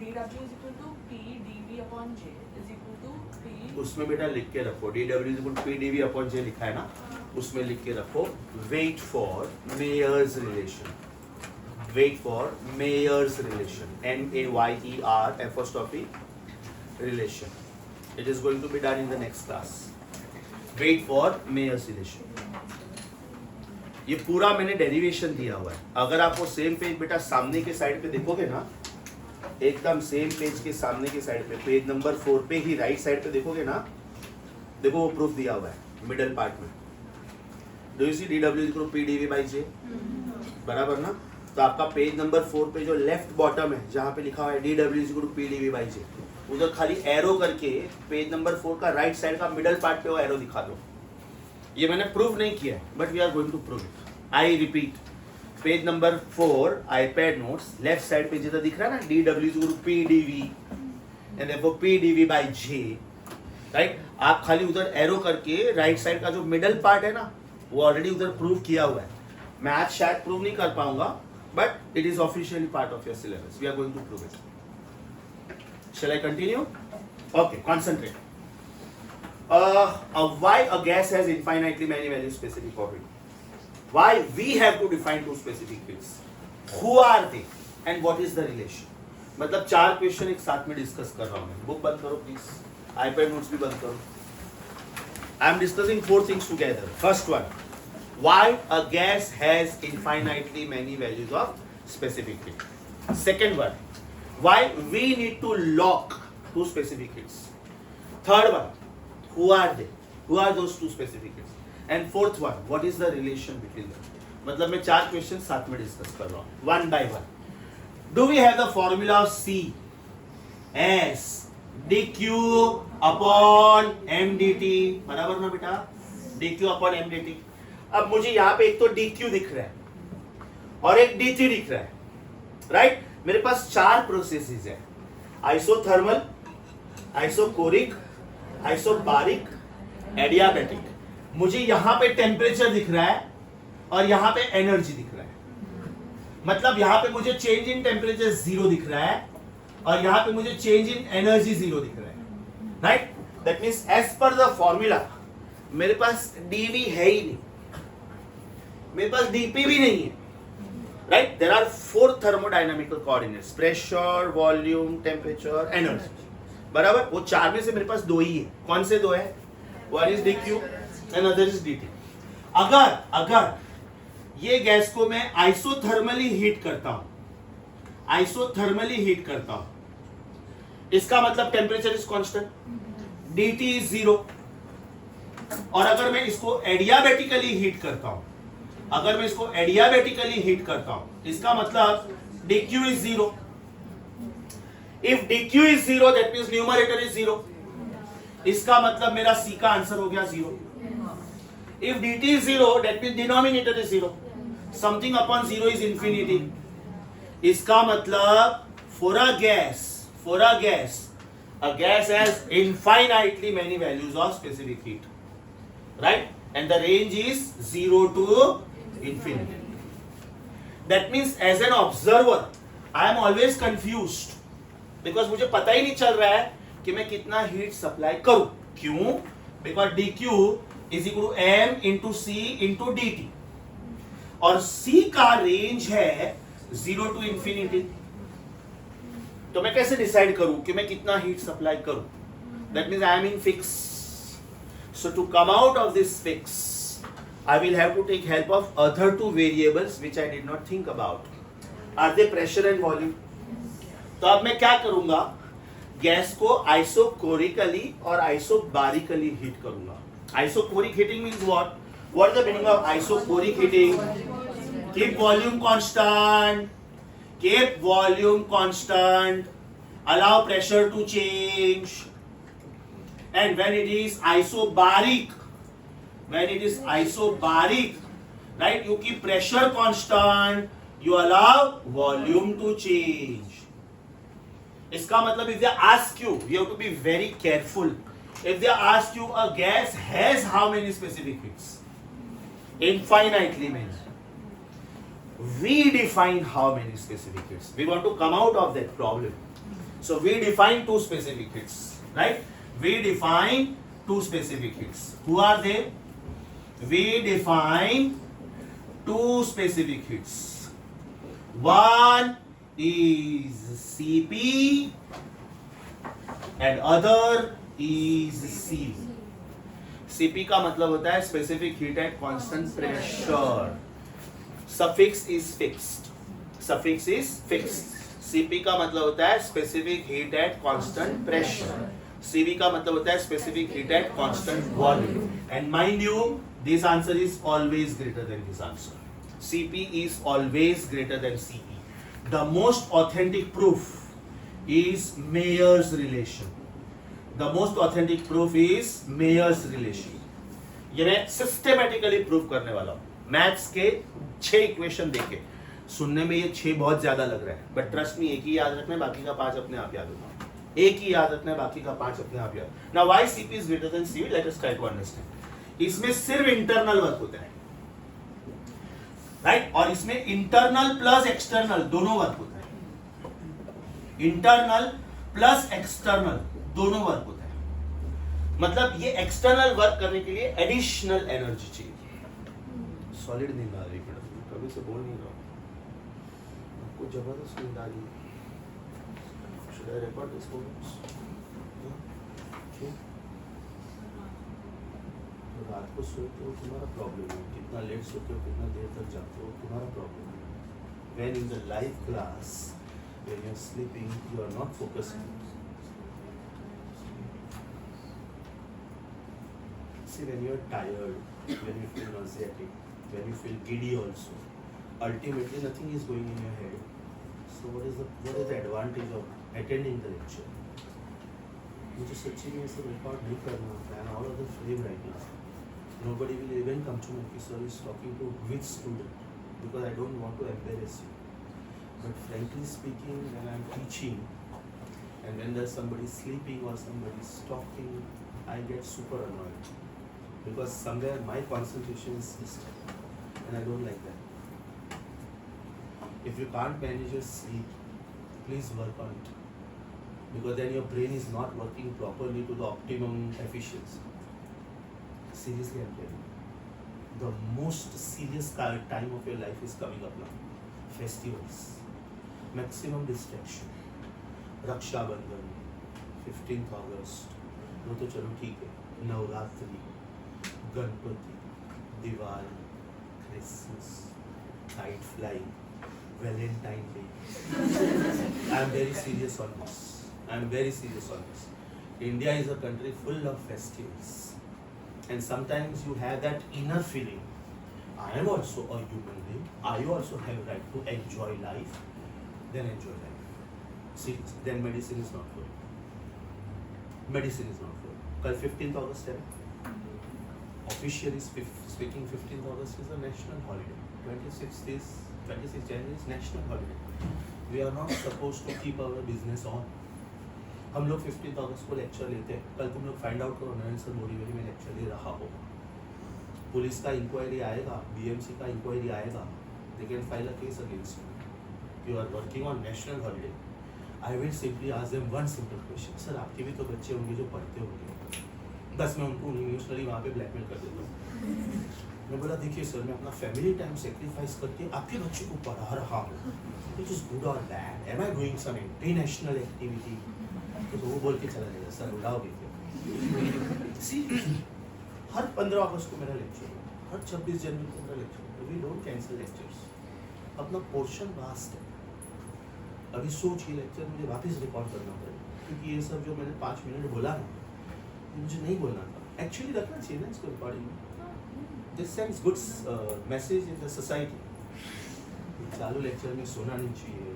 dW is equal to P dV upon J is equal to P. उसमें बेटा लिख के रखो dW is equal to P dV upon J लिखा है ना, उसमें लिख के रखो wait for Mayer's relation. Wait for Mayer's relation. M-A-Y-E-R apostrophe relation. It is going to be done in the next class. Wait for Mayer's relation. ये पूरा मैंने डेरिवेशन दिया हुआ है. अगर आप वो सेम पेज बेटा सामने के साइड पे देखोगे ना, एकदम सेम पेज के सामने के साइड पे, पेज नंबर 4 पे ही राइट साइड पे देखोगे ना, देखो वो प्रूफ दिया हुआ है मिडल पार्ट में. Do you see dW equal to P dV by J? बराबर ना? तो आपका पेज नंबर 4 पे जो लेफ्ट बॉटम है जहाँ पे लिखा हुआ है DW=PdV/J, उधर खाली एरो करके पेज नंबर 4 का राइट साइड का मिडल पार्ट पे वो एरो दिखा दो। ये मैंने प्रूव नहीं किया है, but we are going to prove it. I repeat, page number 4 iPad notes left side पे जिधर दिख रहा है ना DW=PdV and therefore PdV/J, right, आप खाली उधर एरो करके राइट साइड का जो मिडल पार्ट है ना वो ऑलरेडी उधर प्रूव किया हुआ है। मैं आज शायद प्रूव नहीं कर पाऊंगा, but it is officially part of your syllabus. We are going to prove it. Shall I continue? Okay, concentrate. Why a gas has infinitely many values specific property? Why we have to define two specific fields? Who are they and what is the relation? मतलब 4 question एक साथ में discuss कर रहा हूँ मैं। Book बंद करो प्लीज, iPad नोट्स भी बंद करो। I am discussing 4 things together. First one, why a gas has infinitely many values of specific heat. Second one, why we need to lock two specific heats. Third one, who are they? Who are those two specific heats? And fourth one, what is the relation between them? मतलब मैं 4 question साथ में discuss कर रहा हूँ, one by one. Do we have the formula of C as dq upon mdt? बराबर ना बेटा, dq upon mdt। अब मुझे यहाँ पे एक तो dq दिख रहा है और एक dt दिख रहा है, राइट? मेरे पास 4 प्रोसेसेस है, आइसोथर्मल, आइसोकोरिक, आइसोबारिक, एडियाबैटिक। मुझे यहाँ पे टेम्परेचर दिख रहा है और यहाँ पे एनर्जी दिख रहा है। मतलब यहाँ पे मुझे चेंज इन टेम्परेचर 0 दिख रहा है और यहाँ पे मुझे चेंज इन एनर्जी 0 दिख रहा है, right? That means as per the formula मेरे पास dV है ही नहीं, मेरे पास dP भी नहीं है, right? There are 4 thermodynamical coordinates, pressure, volume, temperature, energy, बराबर? वो 4 में से मेरे पास 2 ही है। कौन से 2 है? One is dq and other is dt। अगर ये गैस को मैं आइसोथर्मली हीट करता हूं, आइसोथर्मली हीट करता हूं, इसका मतलब temperature is constant, dt is 0। और अगर मैं इसको एडियाबैटिकली हीट करता हूं, अगर मैं इसको एडियाबैटिकली हीट करता हूं, इसका मतलब dq is 0। If dq is 0 that means numerator is 0, इसका मतलब मेरा C का आंसर हो गया 0। If dt is 0 that means denominator is 0, something upon 0 is infinity. इसका मतलब for a gas has infinitely many values of specific heat, right? And the range is 0 to infinity. That means as an observer I am always confused because मुझे पता ही नहीं चल रहा है कि मैं कितना हीट सप्लाई करूं। क्यों? Because dq is equal to m into c into dt और c का रेंज है 0 to infinity। तो मैं कैसे डिसाइड करूं कि मैं कितना हीट सप्लाई करूं? That means I am in fix. So to come out of this fix I will have to take help of other 2 variables which I did not think about. Are they pressure and volume? तो अब मैं क्या करूंगा? Gas को आइसोकोरिकली और आइसोबारिकली heat करूंगा। Isochoric heating means what? What is the meaning of isocoric heating? Keep volume constant. Keep volume constant. Allow pressure to change. And when it is isobaric, right, you keep pressure constant, you allow volume to change. इसका मतलब if they ask you have to be very careful. If they ask you a gas has how many specific heats? Infinitely many. We define how many specific heats. We want to come out of that problem. So we define 2 specific heats, right? We define 2 specific heats. Who are they? We define 2 specific heats. One is Cp and other is Cv. Cp का मतलब होता है specific heat at constant pressure. Suffix is fixed. Suffix is fixed. Cp का मतलब होता है specific heat at constant pressure. Cv का मतलब होता है specific heat at constant volume. And mind you, this answer is always greater than this answer. CP is always greater than CE. The most authentic proof is Mayer's relation. The most authentic proof is Mayer's relation. ये मैं systematically prove करने वाला हूँ. Maths के 6 equation देके सुनने में ये 6 बहुत ज्यादा लग रहा है, बट ट्रस्ट मी, एक ही याद रखना है, बाकी का 5 अपने आप याद होगा. एक ही याद रखना है, बाकी का 5 अपने आप याद. Now why CP is greater than CE, let us try to understand. इसमें सिर्फ इंटरनल वर्क होता है, राइट? और इसमें इंटरनल प्लस एक्सटर्नल दोनों वर्क होता है. इंटरनल प्लस एक्सटर्नल दोनों वर्क होता है. मतलब ये एक्सटर्नल वर्क करने के लिए एडिशनल एनर्जी चाहिए. सॉलिड नींद आ रही है, कभी से बोल नहीं रहा हूं, आपको जबरदस्त नींद आ रही है. Should I record this moments? क्यों? तो रात को सोते हो तुम्हारा प्रॉब्लम है, कितना लेट सोते हो, कितना देर तक जागते हो, तुम्हारा प्रॉब्लम है. When in the live class, when you are sleeping, you are not focusing. See, when you are tired, when you feel nauseatic, when you feel giddy also, ultimately nothing is going in your head. So what is the advantage of attending the lecture? मुझे सच्ची में इसे record नहीं करना होता है. All of the frame right now. Nobody will even come to me. Sir is talking to which student, because I don't want to embarrass you. But frankly speaking, when I'm teaching and when there's somebody sleeping or somebody is talking, I get super annoyed, because somewhere my concentration is disturbed and I don't like that. If you can't manage your sleep, please work on it, because then your brain is not working properly to the optimum efficiency. Seriously, I'm telling you, the most serious time of your life is coming up now. Festivals, maximum distraction. Raksha Bandhan, 15th August, वो तो चलो ठीक है. Navratri, Ganpati, Diwali, Christmas, kite flying, Valentine Day. I'm very serious on this. I'm very serious on this. India is a country full of festivals. And sometimes you have that inner feeling, I am also a human being, I also have right to enjoy life. Then enjoy life. See, then medicine is not good. Medicine is not good. Kal 15th August है. Officially speaking, 15th August is a national holiday. 26th January is national holiday. We are not supposed to keep our business on. हम लोग 15 अगस्त को lecture लेते हैं. कल तुम लोग find out करो नरेंद्र सर बोरीवली में लेक्चर ले रहा होगा. पुलिस का इंक्वायरी आएगा, BMC का इंक्वायरी आएगा. They can file a case against you. You are working on national holiday. I will simply ask them one simple question. Sir आपके भी तो बच्चे होंगे जो पढ़ते होंगे. बस मैं उनको इमोशनली वहाँ पे ब्लैकमेल कर देता हूँ. मैं बोला देखिए सर, मैं अपना फैमिली टाइम सेक्रीफाइस करके आपके बच्चे को पढ़ा रहा हूँ. इट इज गुड और bad? Am I doing some international activity? तो वो बोल के चला जाएगा सर उड़ाओगे क्या. हर 15 अगस्त को मेरा लेक्चर, हर 26 जनवरी को मेरा lecture. We don't cancel lectures. अपना पोर्शन वास्ट है. अभी सोचिए लेक्चर मुझे वापस रिकॉर्ड करना पड़ेगा, क्योंकि ये सब जो मैंने 5 मिनट बोला ना, मुझे नहीं बोलना था. एक्चुअली रखना चाहिए ना इसको रिकॉर्डिंग में. This sends good message in the society. चालू लेक्चर में सोना नहीं चाहिए,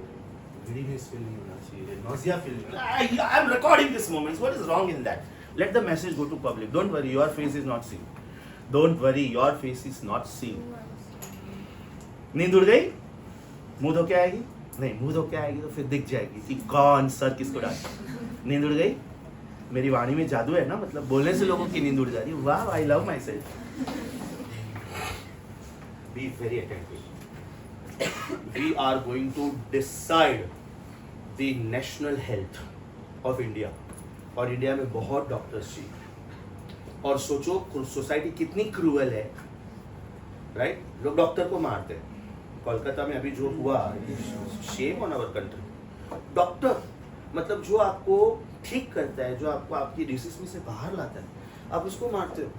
greediness feel नहीं होना चाहिए, nausea feel नहीं. I am recording this moment. What is wrong in that? Let the message go to public. Don't worry, your face is not seen. Don't worry, your face is not seen. नींद उड़ गई? मुंह धो के आएगी? नहीं, मुंह धो के आएगी तो फिर दिख जाएगी कि कौन सर किसको डांटा. नींद उड़ गई? मेरी वाणी में जादू है ना, मतलब बोलने से लोगों की नींद उड़ जा रही है. वाह, I love myself. Be very attentive. We are going to decide the national health of India. और इंडिया में बहुत डॉक्टर्स चाहिए. और सोचो सोसाइटी कितनी क्रूअल है, राइट? लोग डॉक्टर को मारते हैं. कोलकाता में अभी जो हुआ, shame on our country. Doctor मतलब जो आपको ठीक करता है, जो आपको आपकी डिसीज में से बाहर लाता है, आप उसको मारते हो.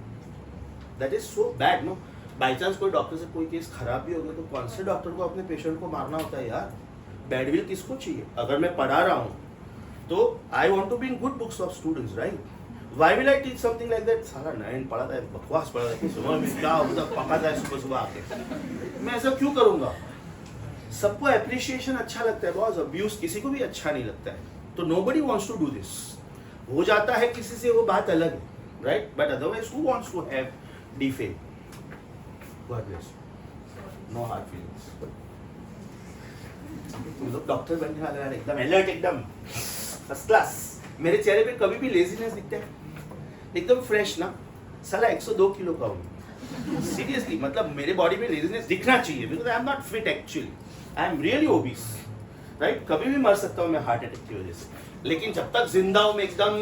That is so bad. No, by chance कोई डॉक्टर से कोई केस खराब भी हो गया तो कौन से डॉक्टर को अपने पेशेंट को मारना होता है यार? बैडविल किसको चाहिए? अगर मैं पढ़ा रहा हूँ तो I want to be in good books of students, right? Why will I teach something like that? साला नाइन पढ़ा था, बकवास पढ़ा था, सुबह में क्या होता पकाता है सुबह सुबह आके, मैं ऐसा क्यों करूँगा? सबको एप्रिशिएशन अच्छा लगता है बॉस, अब्यूज किसी को भी अच्छा नहीं लगता है, तो nobody wants to do this. हो जाता है किसी से वो बात अलग है, right? But otherwise who wants to have defame? God bless you. No hard feelings. तुम लोग डॉक्टर बनने वाले हैं, एकदम अलर्ट, एकदम फर्स्ट क्लास. मेरे चेहरे पे कभी भी लेजीनेस दिखता है? एकदम फ्रेश ना, साला 102 किलो का हूँ सीरियसली, मतलब मेरे बॉडी में लेजीनेस दिखना चाहिए, because I am not fit actually, I am really obese, right? कभी भी मर सकता हूँ मैं हार्ट अटैक की वजह से, लेकिन जब तक जिंदा हूँ मैं एकदम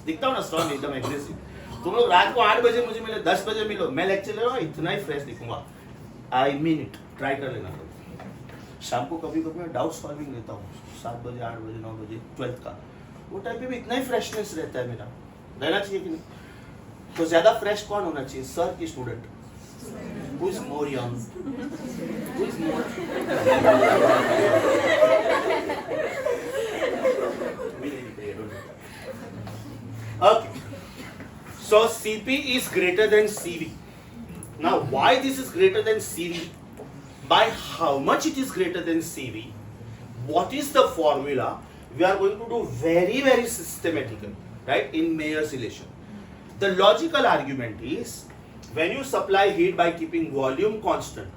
दिखता हूँ ना स्ट्रॉन्ग, एकदम एग्रेसिव. तुम लोग रात को 8 बजे मुझे मिलो, 10 बजे मिलो, मैं लेक्चर ले रहा हूँ, इतना ही फ्रेश दिखूंगा. आई मीन इट, ट्राई कर लेना. शाम को कभी कभी मैं डाउट सॉल्विंग लेता हूँ 7 बजे, 8 बजे, 9 बजे, 12th का, वो टाइम पे भी इतना ही फ्रेशनेस रहता है मेरा, रहना चाहिए कि नहीं? तो ज्यादा फ्रेश कौन होना चाहिए, सर की student? Who is more young? Who is more? Okay. So CP is greater than CV. Now why this is greater than CV? By how much it is greater than CV? What is the formula? We are going to do very, very systematically, right? In Mayer's relation. The logical argument is, when you supply heat by keeping volume constant,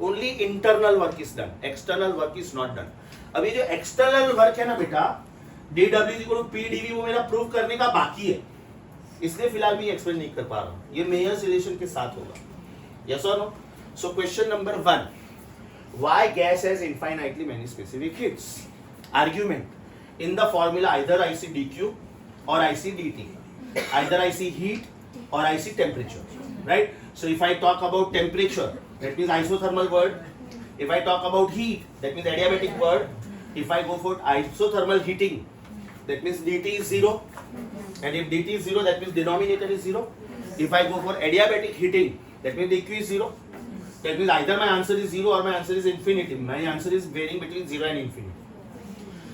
only internal work is done. External work is not done. अभी जो external work है ना बेटा, dW equal to PdV, वो मेरा prove करने का बाकी है, इसलिए फिलहाल मैं एक्सप्लेन नहीं कर पा रहा हूँ. ये Mayer's relation के साथ होगा. Yes or no? So question number 1. Why gas has infinitely many specific heats? Argument. In the formula, either I see dq or I see dt. Either I see heat or I see temperature. Right? So if I talk about temperature, that means isothermal word. If I talk about heat, that means adiabatic word. If I go for isothermal heating, that means dt is 0. And if dt is 0, that means denominator is 0. If I go for adiabatic heating, that means dq is 0. That means either my answer is 0 or my answer is infinity. My answer is varying between 0 and infinity.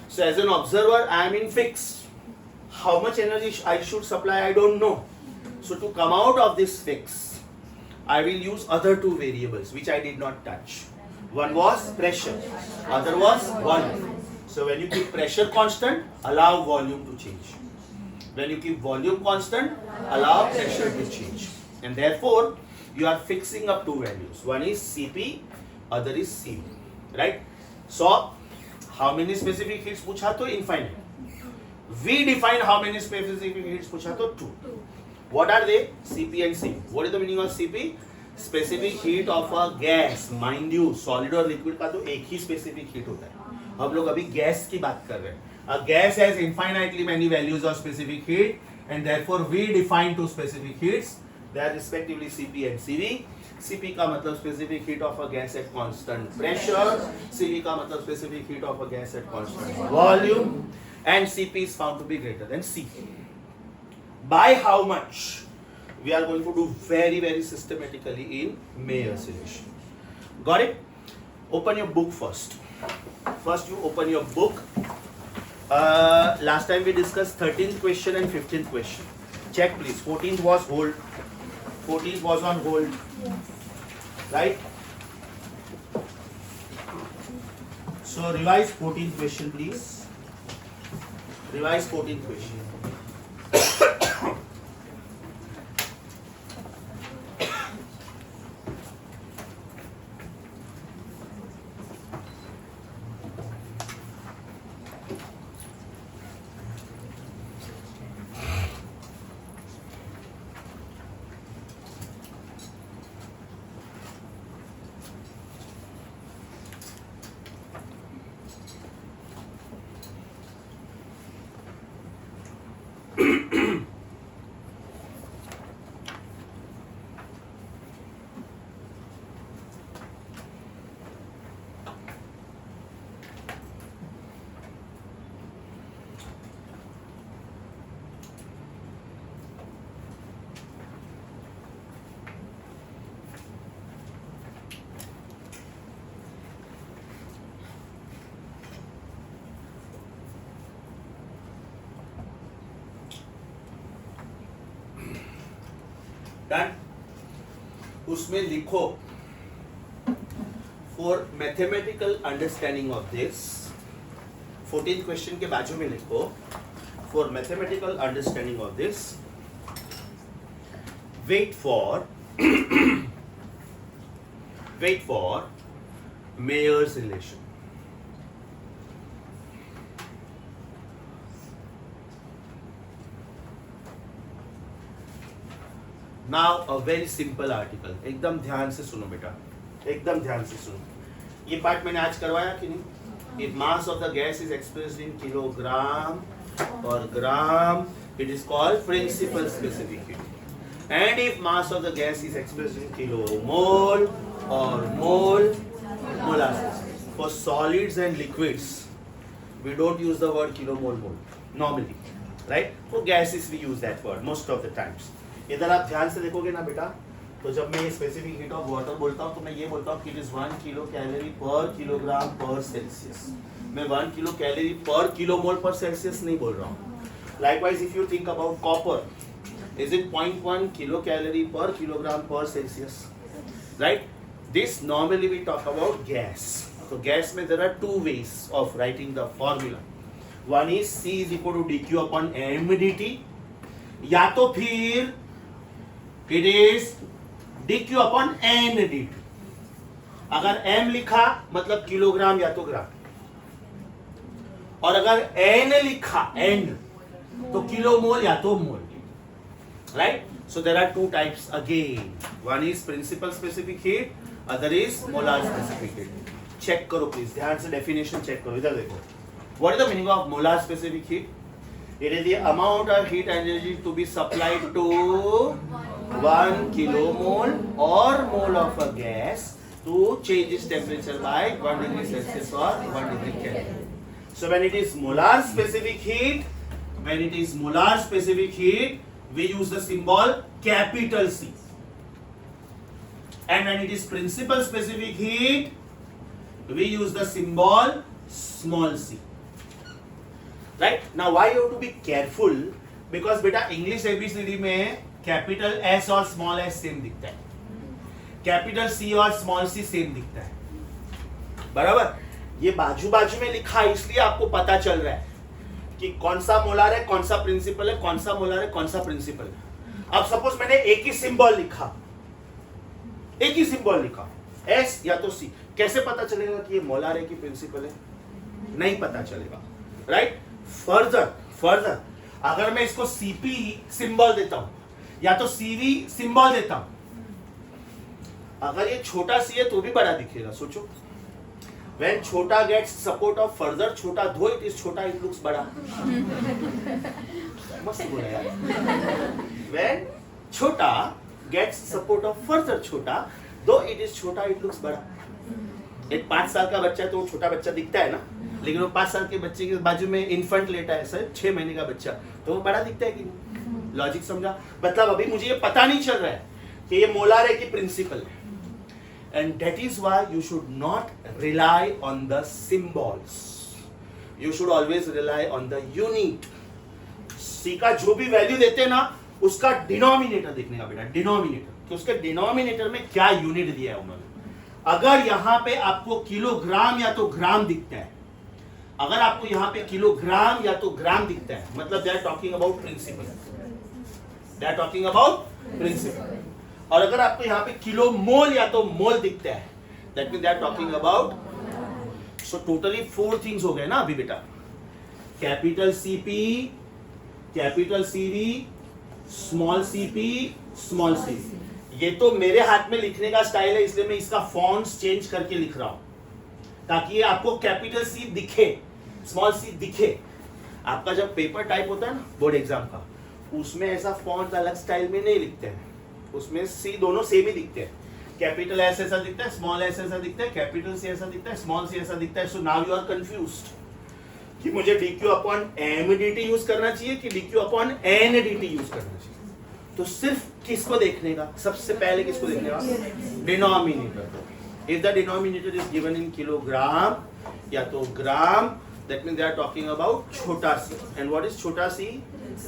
So as an observer, I am in fix. How much energy I should supply, I don't know. So to come out of this fix, I will use other two variables which I did not touch. One was pressure, other was volume. So when you keep pressure constant, allow volume to change. When you keep volume constant, allow pressure to change. And therefore, you are fixing up two values. One is Cp, other is Cv. Right? So, how many specific heats पूछा तो infinite. We define how many specific heats पूछा तो 2. What are they? Cp and Cv. What is the meaning of Cp? Specific heat of a gas. Mind you, solid और liquid का तो एक ही specific heat होता है. हम लोग अभी gas की बात कर रहे हैं. A gas has infinitely many values of specific heat, and therefore we define two specific heats. They are respectively Cp and Cv. Cp का मतलब specific heat of a gas at constant pressure. Cv का मतलब specific heat of a gas at constant volume. And Cp is found to be greater than Cv. By how much? We are going to do very, very systematically in Mayer's relation. Got it? Open your book first. First you open your book. Last time we discussed 13th question and 15th question. Check please. 14th was hold. 14th was on hold. Right? So revise 14th question please. Revise 14th question. Done. उसमें लिखो for mathematical understanding of this, 14th question के बाजू में लिखो for mathematical understanding of this wait for Mayer's relation. Now a very simple article. एकदम ध्यान से सुनो बेटा, एकदम ध्यान से सुनो. ये पार्ट मैंने आज करवाया कि नहीं? If mass of the gas is expressed in kilogram or gram, it is called principal specific heat. And if mass of the gas is expressed in kilomole or mole, molar specific. For solids and liquids, we don't use the word kilomole mole normally, right? For gases we use that word most of the times. इधर आप ध्यान से देखोगे ना बेटा, तो जब मैं स्पेसिफिक हीट ऑफ वाटर बोलता हूँ तो मैं ये बोलता हूँ कि इट इज 1 किलो कैलोरी पर किलोग्राम पर सेल्सियस. मैं 1 किलो कैलोरी पर किलोमोल पर सेल्सियस नहीं बोल रहा हूँ. Likewise, if you think about copper, is it 0.1 kilo calorie per kilogram per Celsius, right? This normally we talk about gas. So gas में there are two ways of writing the formula. One is C is equal to dq upon mdt, या तो फिर it is dq upon ndt. अगर m लिखा मतलब kilogram या तो ग्राम, और अगर n लिखा n तो किलोमोल या तो मोल, right? So there are two types again. One is principal specific heat, other is molar specific heat. Check करो please, ध्यान से definition check करो. इधर देखो. What is the meaning of molar specific heat? It is the amount of heat energy to be supplied to 1 kilomole or mole of a gas to change its temperature by 1 degree Celsius or 1 degree Kelvin. So when it is molar specific heat, we use the symbol capital C. And when it is principal specific heat, we use the symbol small c. Right? Now why you have to be careful? Because बेटा English ABCD में capital S और small s same दिखता है, capital C और small c same दिखता है, बराबर? ये बाजू बाजू में लिखा है इसलिए आपको पता चल रहा है कि कौन सा मोलार है, कौन सा प्रिंसिपल है, कौन सा मोलार है, कौन सा प्रिंसिपल है. अब सपोज मैंने एक ही सिंबल लिखा S या तो C, कैसे पता चलेगा कि ये मोलार है कि प्रिंसिपल है? नहीं पता चलेगा, राइट? फर्दर अगर मैं इसको Cp सिंबल देता हूं या तो Cv सिंबल देता हूं, अगर ये छोटा c है तो भी बड़ा दिखेगा. सोचो, when छोटा gets support of further छोटा, though it is छोटा it looks बड़ा. मस्त बोला यार. when छोटा gets support of further छोटा, though it is छोटा it looks बड़ा. एक 5 साल का बच्चा है तो वो छोटा बच्चा दिखता है ना, लेकिन वो 5 साल के बच्चे के बाजू में इन्फेंट लेटा है सर, 6 महीने का बच्चा, तो वो बड़ा दिखता है कि नहीं? लॉजिक समझा? मतलब अभी मुझे ये पता नहीं चल रहा है कि ये मोलार है कि प्रिंसिपल है. And that is why you should not rely on the symbols. You should always rely on the unit. C का जो भी वैल्यू देते हैं ना, उसका डिनोमिनेटर देखने का बेटा, डिनोमिनेटर, कि उसके डिनोमिनेटर में क्या यूनिट दिया है उन्होंने. अगर यहाँ पे आपको किलोग्राम या तो ग्राम दिखता है, अगर आपको यहाँ पे किलोग्राम या तो ग्राम दिखता है, मतलब they are talking about principal, they are talking about principal. और अगर आपको यहाँ पे किलो मोल या तो मोल दिखता है, that mean they are talking about. So totally 4 things हो गए ना अभी बेटा. Capital CP, capital CV, small CP, small CV. ये तो मेरे हाथ में लिखने का स्टाइल है, इसलिए मैं इसका फॉन्ट्स चेंज करके लिख रहा हूं ताकि ये आपको कैपिटल सी दिखे, स्मॉल सी दिखे. आपका जब पेपर टाइप होता है ना बोर्ड एग्जाम का, उसमें ऐसा फॉन्ट अलग स्टाइल में नहीं लिखते हैं, उसमें सी दोनों सेम ही दिखते हैं. कैपिटल एस ऐसा दिखता है, स्मॉल एस ऐसा दिखता है, कैपिटल सी ऐसा दिखता है, स्मॉल सी ऐसा दिखता है. So now you are confused कि मुझे dq अपॉन mdt यूज करना चाहिए कि dq अपॉन ndt यूज करना चाहिए. तो सिर्फ किसको देखने का, सबसे पहले किसको देखने का? Denominator. If the denominator is given in kilogram या तो gram, that mean they are talking about छोटा सी. एंड व्हाट इज छोटा C?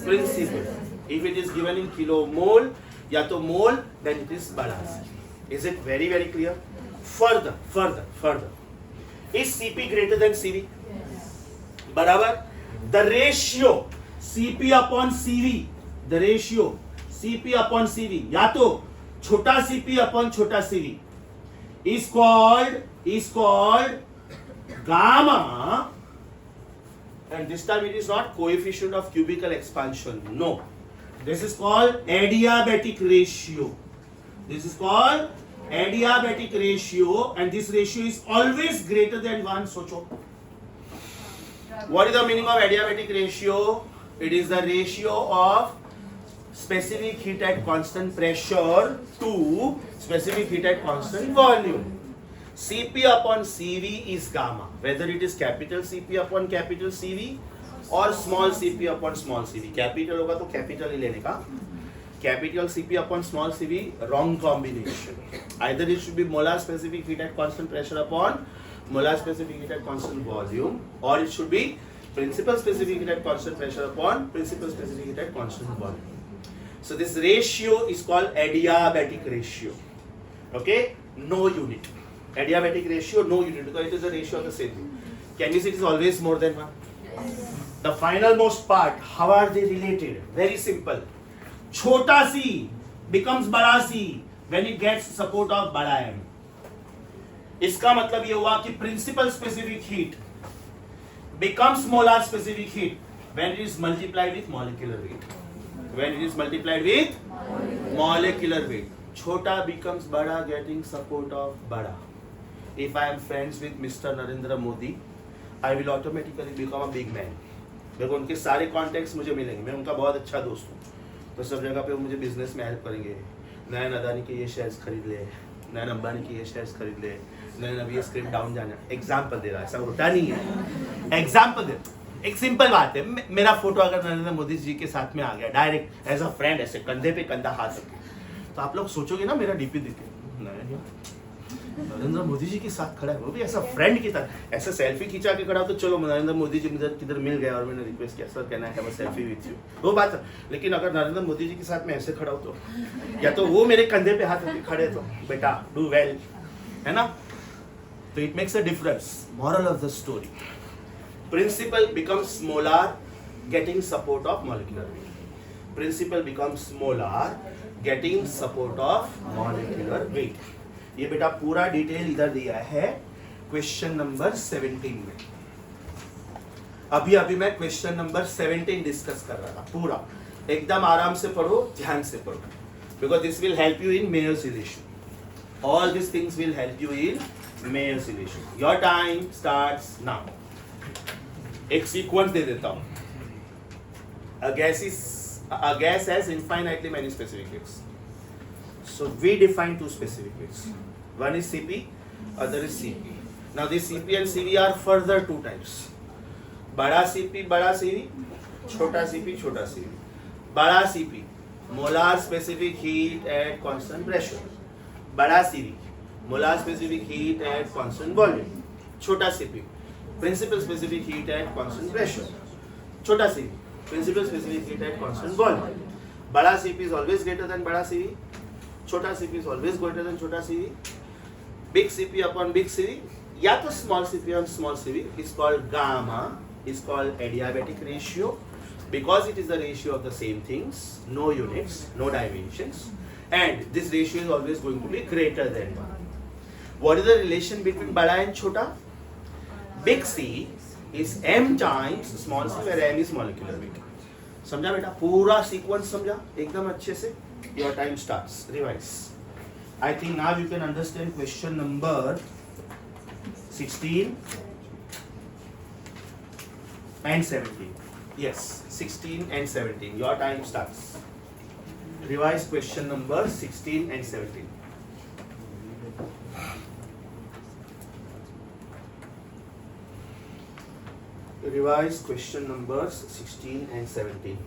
Principle. If it is given in kilomole, या तो मोल, देन इट इज बड़ा C. Is it very very clear? Further is CP greater than CV? बराबर. The ratio CP upon CV, the ratio CP upon CV, या तो छोटा CP upon छोटा CV is called gamma, and this time it is not coefficient of cubical expansion, no, this is called adiabatic ratio. This is called adiabatic ratio, and this ratio is always greater than 1. socho, what is the meaning of adiabatic ratio? It is the ratio of specific heat at constant pressure to specific heat at constant volume. Cp upon Cv is gamma, whether it is capital Cp upon capital Cv or small cp upon small cv. Capital होगा तो capital ही लेने का. Capital cp upon small cv, wrong combination. Either it should be molar specific heat at constant pressure upon molar specific heat at constant volume, or it should be principal specific heat at constant pressure upon principal specific heat at constant volume. So this ratio is called adiabatic ratio. Okay, no unit. Adiabatic ratio, no unit, because it is a ratio of the same thing. Chemistry is always more than one. The final most part, how are they related? Very simple. Chota c becomes bada c when it gets support of bada m. इसका मतलब ये हुआ कि principal specific heat becomes molar specific heat when it is multiplied with molecular weight. When it is multiplied with molecular weight. Chota becomes bada getting support of bada. If I am friends with Mr. Narendra Modi, I will automatically become a big man. देखो उनके सारे contacts मुझे मिलेंगे, मैं उनका बहुत अच्छा दोस्त हूँ, तो सब जगह पे वो मुझे बिजनेस में हेल्प करेंगे. नयन अदानी के ये शेयर्स खरीद ले, नयन अंबानी के ये शेयर्स खरीद ले, नयन अभी ये स्क्रिप्ट डाउन जाना. एग्जाम्पल दे रहा है, ऐसा होता नहीं है. एग्जाम्पल दे, एक सिंपल बात है. मेरा फोटो अगर नरेंद्र मोदी जी के साथ में आ गया डायरेक्ट एज अ फ्रेंड, ऐसे कंधे पे कंधा हाथ रख, तो आप लोग सोचोगे ना मेरा डीपी देख के नरेंद्र मोदी जी के साथ खड़ा है, वो भी ऐसा फ्रेंड की तरह, ऐसा सेल्फी खींचा के खड़ा, तो चलो नरेंद्र मोदी जी मुझे किधर मिल गया और मैंने रिक्वेस्ट किया sir can I have a selfie with you, वो बात है. लेकिन अगर नरेंद्र मोदी जी के साथ मैं ऐसे खड़ा हूं तो, या तो वो मेरे कंधे पे हाथ रख खड़े, तो बेटा डू वेल, है ना. तो it makes a difference. Moral of the story, principal becomes molar getting support of molecular weight. Principal becomes molar getting support of molecular weight. ये बेटा पूरा डिटेल इधर दिया है क्वेश्चन नंबर 17 में. अभी मैं क्वेश्चन नंबर 17 डिस्कस कर रहा था. पूरा एकदम आराम से पढ़ो, ध्यान से पढ़ो, because this will help you in Mayer's relation. All this things will help you in Mayer's relation. Your time starts now. एक सीक्वेंस दे देता हूं. A gas has infinitely many specific heats. So we define two specific heats. One is Cp, other is Cp. Now this Cp and Cv are further two types. Bada Cp, bada Cv, chota Cp, chota Cv. Bada Cp, molar specific heat at constant pressure. Bada Cv, molar specific heat at constant volume. Chota Cp, principal specific heat at constant pressure. Chota Cv, principal specific heat at constant volume. Bada Cp is always greater than bada Cv. Chota Cp is always greater than chota Cv. Big Cp upon big Cv, या तो small Cp on small Cv is called gamma, is called adiabatic ratio, because it is the ratio of the same things, no units, no dimensions, and this ratio is always going to be greater than 1. What is the relation between bada and chota? Big C is m times small c, where m is molecular weight. समझा बेटा? पूरा sequence समझा एकदम अच्छे से. Your time starts. Revise. I think now you can understand question number 16 and 17. Yes, 16 and 17. Your time starts. Revise question number 16 and 17. Revise question numbers 16 and 17.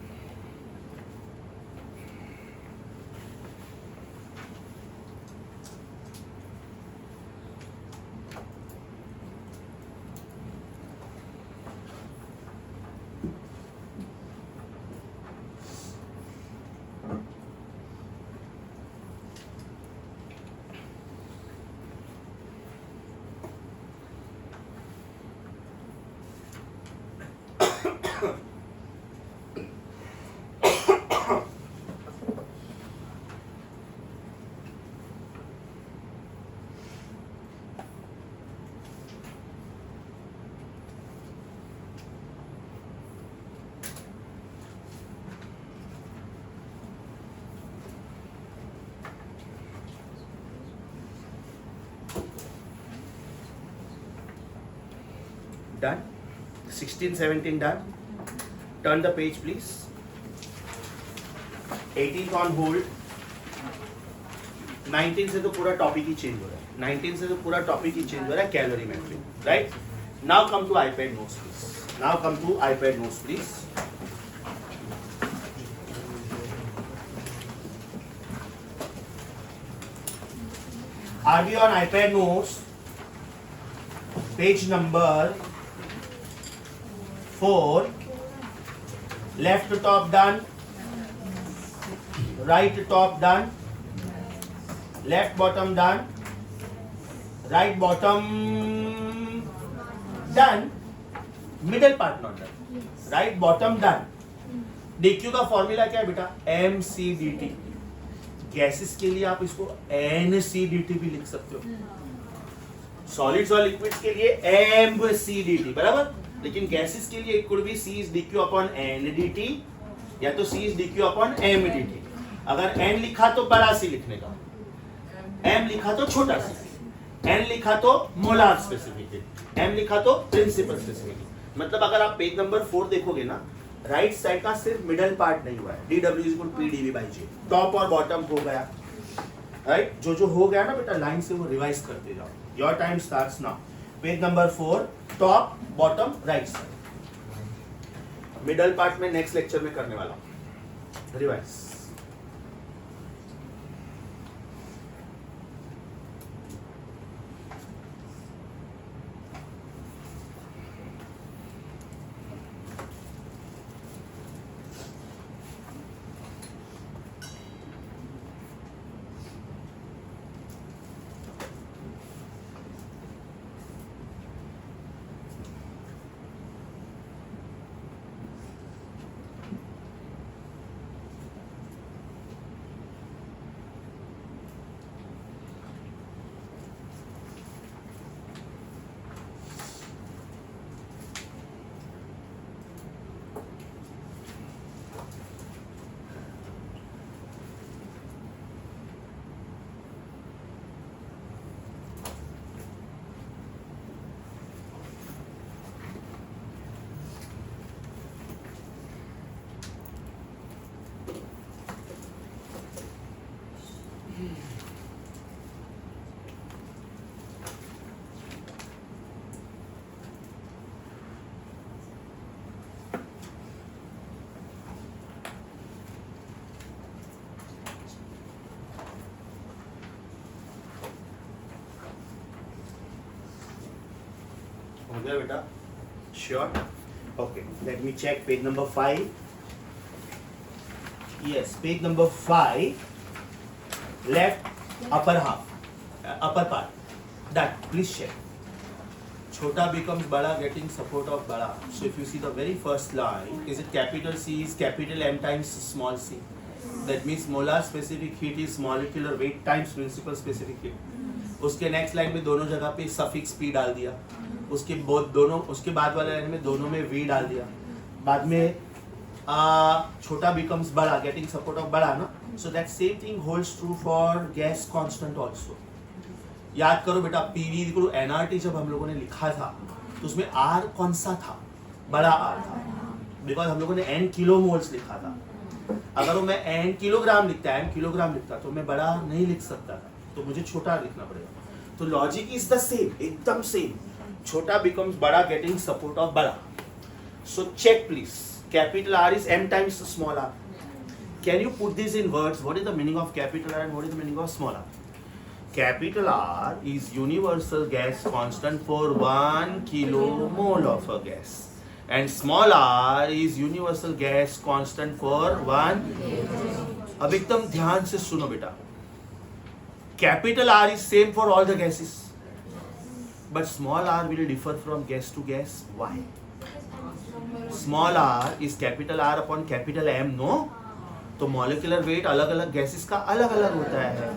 done. 16, 17 done. Turn the page please. 18th on hold. 19 से तो पूरा topic ही change हो रहा है. 19 से तो पूरा topic ही change हो रहा है, calorimetry, right? Now come to iPad notes please. Now come to iPad notes please. Are we on iPad notes? Page number 4. Left top done. Right top done. Left bottom done. Right bottom done. Middle part not done. Right bottom done. DQ का formula क्या है बेटा? MCDT. Gases के लिए आप इसको NCDT भी लिख सकते हो. सॉलिड्स और लिक्विड्स के लिए MCDT, बराबर? लेकिन गैसेस के लिए it could be C is DQ upon NDT या तो C is DQ upon MDT. अगर N लिखा तो बड़ा C लिखने का, M लिखा तो छोटा C, N लिखा तो मोलार स्पेसिफिक, M लिखा तो प्रिंसिपल स्पेसिफिक. मतलब अगर आप पेज नंबर 4 देखोगे ना, राइट साइड का सिर्फ मिडल पार्ट नहीं हुआ है. DW is equal P dV by J. Top और बॉटम हो गया, राइट? जो हो गया ना बेटा, लाइन से वो रिवाइज करते जाओ. Your time starts now. Page number 4, top bottom right side. Middle part में नेक्स्ट लेक्चर में करने वाला हूं, रिवाइज. हो गया बेटा? Sure? Okay, let me check page number 5. Yes, page number 5, left upper half, upper part, that please check. छोटा becomes बड़ा, getting support of बड़ा. So if you see the very first line, is it capital C is capital M times small c. That means molar specific heat is molecular weight times principal specific heat. उसके next line में दोनों जगह पे suffix P डाल दिया. उसके उसके बाद वाले लाइन में दोनों में वी डाल दिया. बाद में छोटा बिकम्स बड़ा, गेटिंग सपोर्ट ऑफ बड़ा ना. So that same thing holds true for gas constant also. याद करो बेटा, पीवी इक्वल टू एनआरटी जब हम लोगों ने लिखा था तो उसमें आर कौन सा था? बड़ा आर था, बिकॉज हम लोगों ने एन किलो मोल्स लिखा था. अगर मैं एन किलोग्राम लिखता, एम किलोग्राम लिखता तो मैं बड़ा नहीं लिख सकता था, तो मुझे छोटा लिखना पड़ेगा. तो लॉजिक इज द सेम, एकदम सेम. छोटा बिकम्स बड़ा, गेटिंग सपोर्ट ऑफ बड़ा. So check please. Capital R is M times small R. Can you put this in words? What is the meaning of capital R and what is the meaning of small R? Capital R is universal gas constant for 1 kilomole of a gas, and small r is universal gas constant for 1. अब एकदम ध्यान से सुनो बेटा. Capital R is same for all the gases, but small r will differ from gas to gas. Why? Small r is capital R upon capital M, no? तो molecular weight अलग अलग gases का अलग अलग होता है.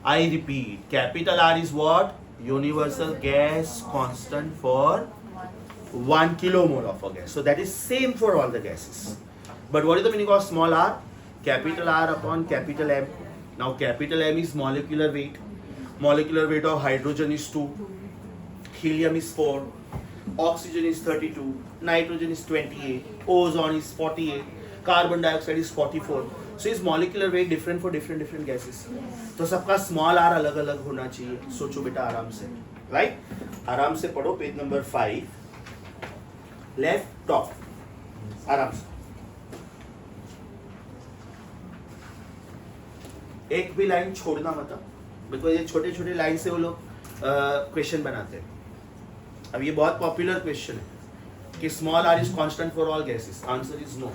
I repeat, capital R is what? Universal gas constant for 1 kilomole of a gas. So that is same for all the gases. But what is the meaning of small r? Capital R upon capital M. Now capital M is molecular weight. Molecular weight of hydrogen is 2. Helium is 4. oxygen is 32, nitrogen is 28, ozone is 48, carbon dioxide is 44. So is molecular weight different for different gases? तो सबका small are अलग अलग होना चाहिए. सोचो बेटा आराम से, राइट? आराम से पढ़ो पेज नंबर 5 लेफ्ट टॉप, आराम से. एक भी लाइन छोड़ना मत, बिकॉज ये छोटे छोटे लाइन से वो लोग क्वेश्चन बनाते हैं. अब ये बहुत पॉपुलर क्वेश्चन है कि small R is constant for all gases. Answer is no.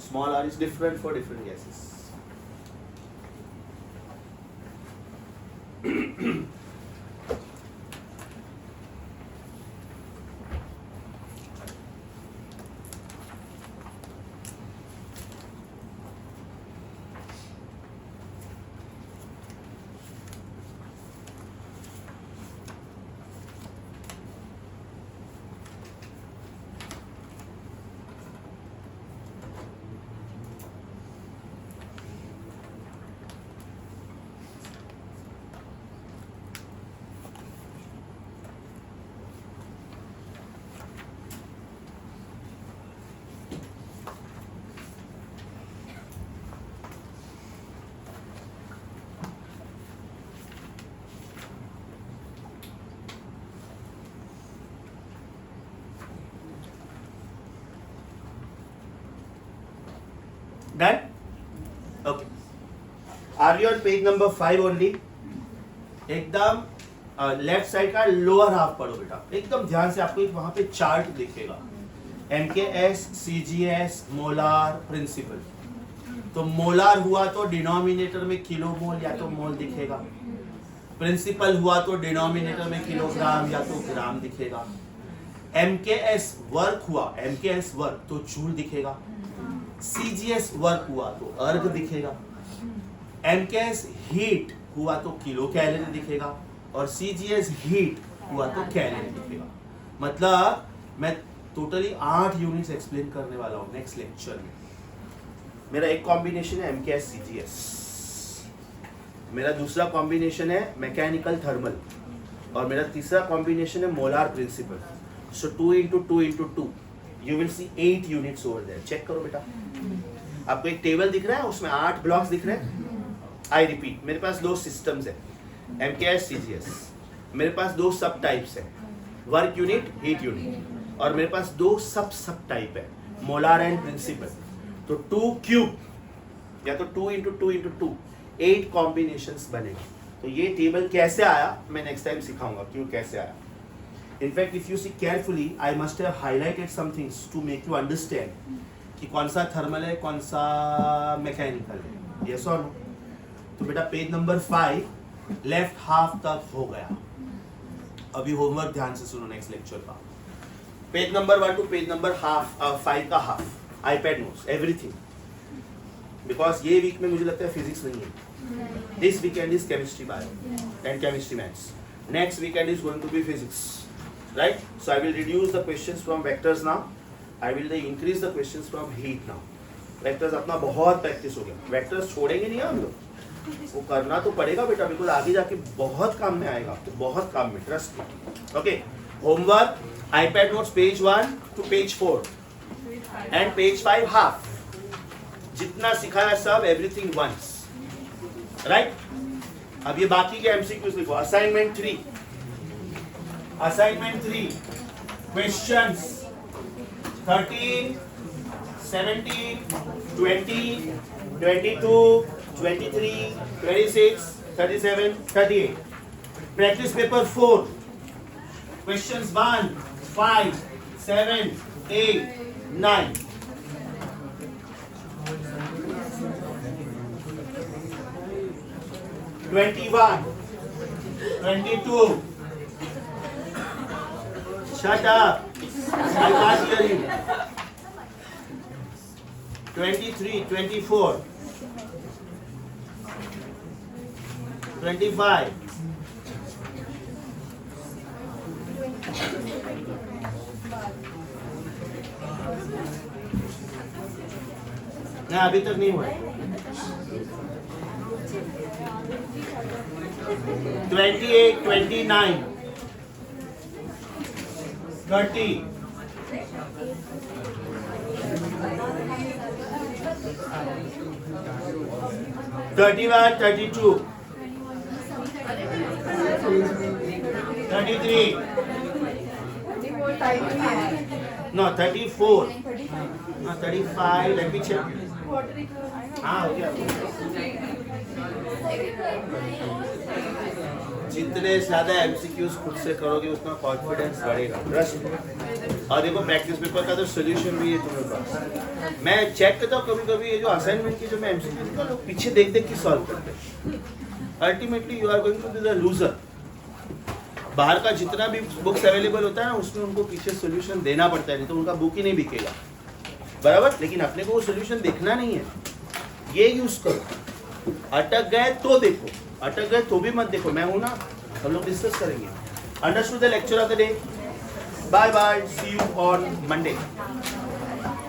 Small R is different for different gases. Done? Okay. Are you on page number 5 only? एकदम लेफ्ट साइड का लोअर हाफ पढ़ो बेटा. एकदम ध्यान से. आपको एक वहां पे चार्ट दिखेगा. MKS, CGS, molar, principle. तो मोलार हुआ तो डिनोमिनेटर में किलोमोल या तो मोल दिखेगा. प्रिंसिपल हुआ तो डिनोमिनेटर में किलोग्राम या तो ग्राम दिखेगा. MKS वर्क हुआ, MKS वर्क तो जूल दिखेगा. CGS वर्क हुआ तो अर्ग दिखेगा. MKS हीट हुआ तो किलो कैलोरी दिखेगा. और CGS हीट हुआ तो कैलोरी दिखेगा. मतलब मैं टोटली 8 यूनिट्स एक्सप्लेन करने वाला हूँ नेक्स्ट लेक्चर में. मेरा एक कॉम्बिनेशन है MKS CGS, मेरा दूसरा कॉम्बिनेशन है मैकेनिकल थर्मल, और मेरा तीसरा कॉम्बिनेशन है molar principal. So 2 into 2 into 2 you will see 8 units over there. Check करो बेटा. आपको एक टेबल दिख रहा है, उसमें 8 ब्लॉक्स दिख रहे हैं. आई रिपीट, मेरे पास 2 सिस्टम्स है, MKS CGS. मेरे पास 2 सब टाइप्स है, वर्क यूनिट, हीट यूनिट. और मेरे पास 2 सब टाइप है, मोलार एंड प्रिंसिपल. तो 2 क्यूब या तो 2 into 2 into 2 8 कॉम्बिनेशंस बनेंगे. तो ये टेबल कैसे आया मैं नेक्स्ट टाइम सिखाऊंगा क्यों कैसे आया. In fact, if you see carefully, I must have highlighted some things to make you understand कि कौन सा थर्मल है, कौन सा मैकेनिकल है. Yes or no? तो बेटा पेज नंबर 5 लेफ्ट हाफ तक हो गया. अभी होमवर्क ध्यान से सुनो नेक्स्ट लेक्चर का. Page number 1 to page number 5 का half. iPad notes, everything. Because ये वीक में मुझे लगता है फिजिक्स नहीं है. This weekend is chemistry bio and chemistry maths. Next weekend is going to be physics. Right? So I will reduce the questions from vectors now. I will increase the questions from heat now. Vectors अपना बहुत practice हो गया. Vectors छोड़ेंगे नहीं हम लोग. वो करना तो पड़ेगा बेटा, बिकॉज आगे जाके बहुत काम में आएगा. तो बहुत काम में, trust me. Okay. Homework iPad notes page 1 to page 4 and page 5 half. जितना सिखाया सब everything once. Right? अब ये बाकी के MCQs लिखो. Assignment 3. Assignment 3 questions 13, 17, 20, 22, 23, 26, 37, 38. Practice paper 4 questions 1, 5, 7, 8, 9. Twenty-one, 22. Shut up! I can't hear you. 23, 24, 25. नहीं अभी तक नहीं हुआ. 28, 29. 30. 31, 32. 33. No, 34. 35. Let me check. Okay. जितने ज्यादा एमसीक्यूज खुद से करोगे उतना कॉन्फिडेंस बढ़ेगा, ट्रस्ट। और देखो प्रैक्टिस पेपर का तो सोल्यूशन भी है तुम्हारे पास। मैं चेक करता हूँ कभी कभी ये जो असाइनमेंट की जो मैं एमसीक्यूज का लोग पीछे देख देख के सॉल्व करते हैं। Ultimately you are going to be the loser. बाहर का जितना भी बुक्स अवेलेबल होता है ना उसमें उनको पीछे सोल्यूशन देना पड़ता है, नहीं तो उनका बुक ही नहीं बिकेगा, बराबर। लेकिन अपने को वो सोल्यूशन देखना नहीं है, ये यूज करो। अटक गए तो देखो, अटक गए तो भी मत देखो, मैं हूं ना, हम लोग डिस्कस करेंगे। Understood the lecture of the day. Bye bye, see you on Monday.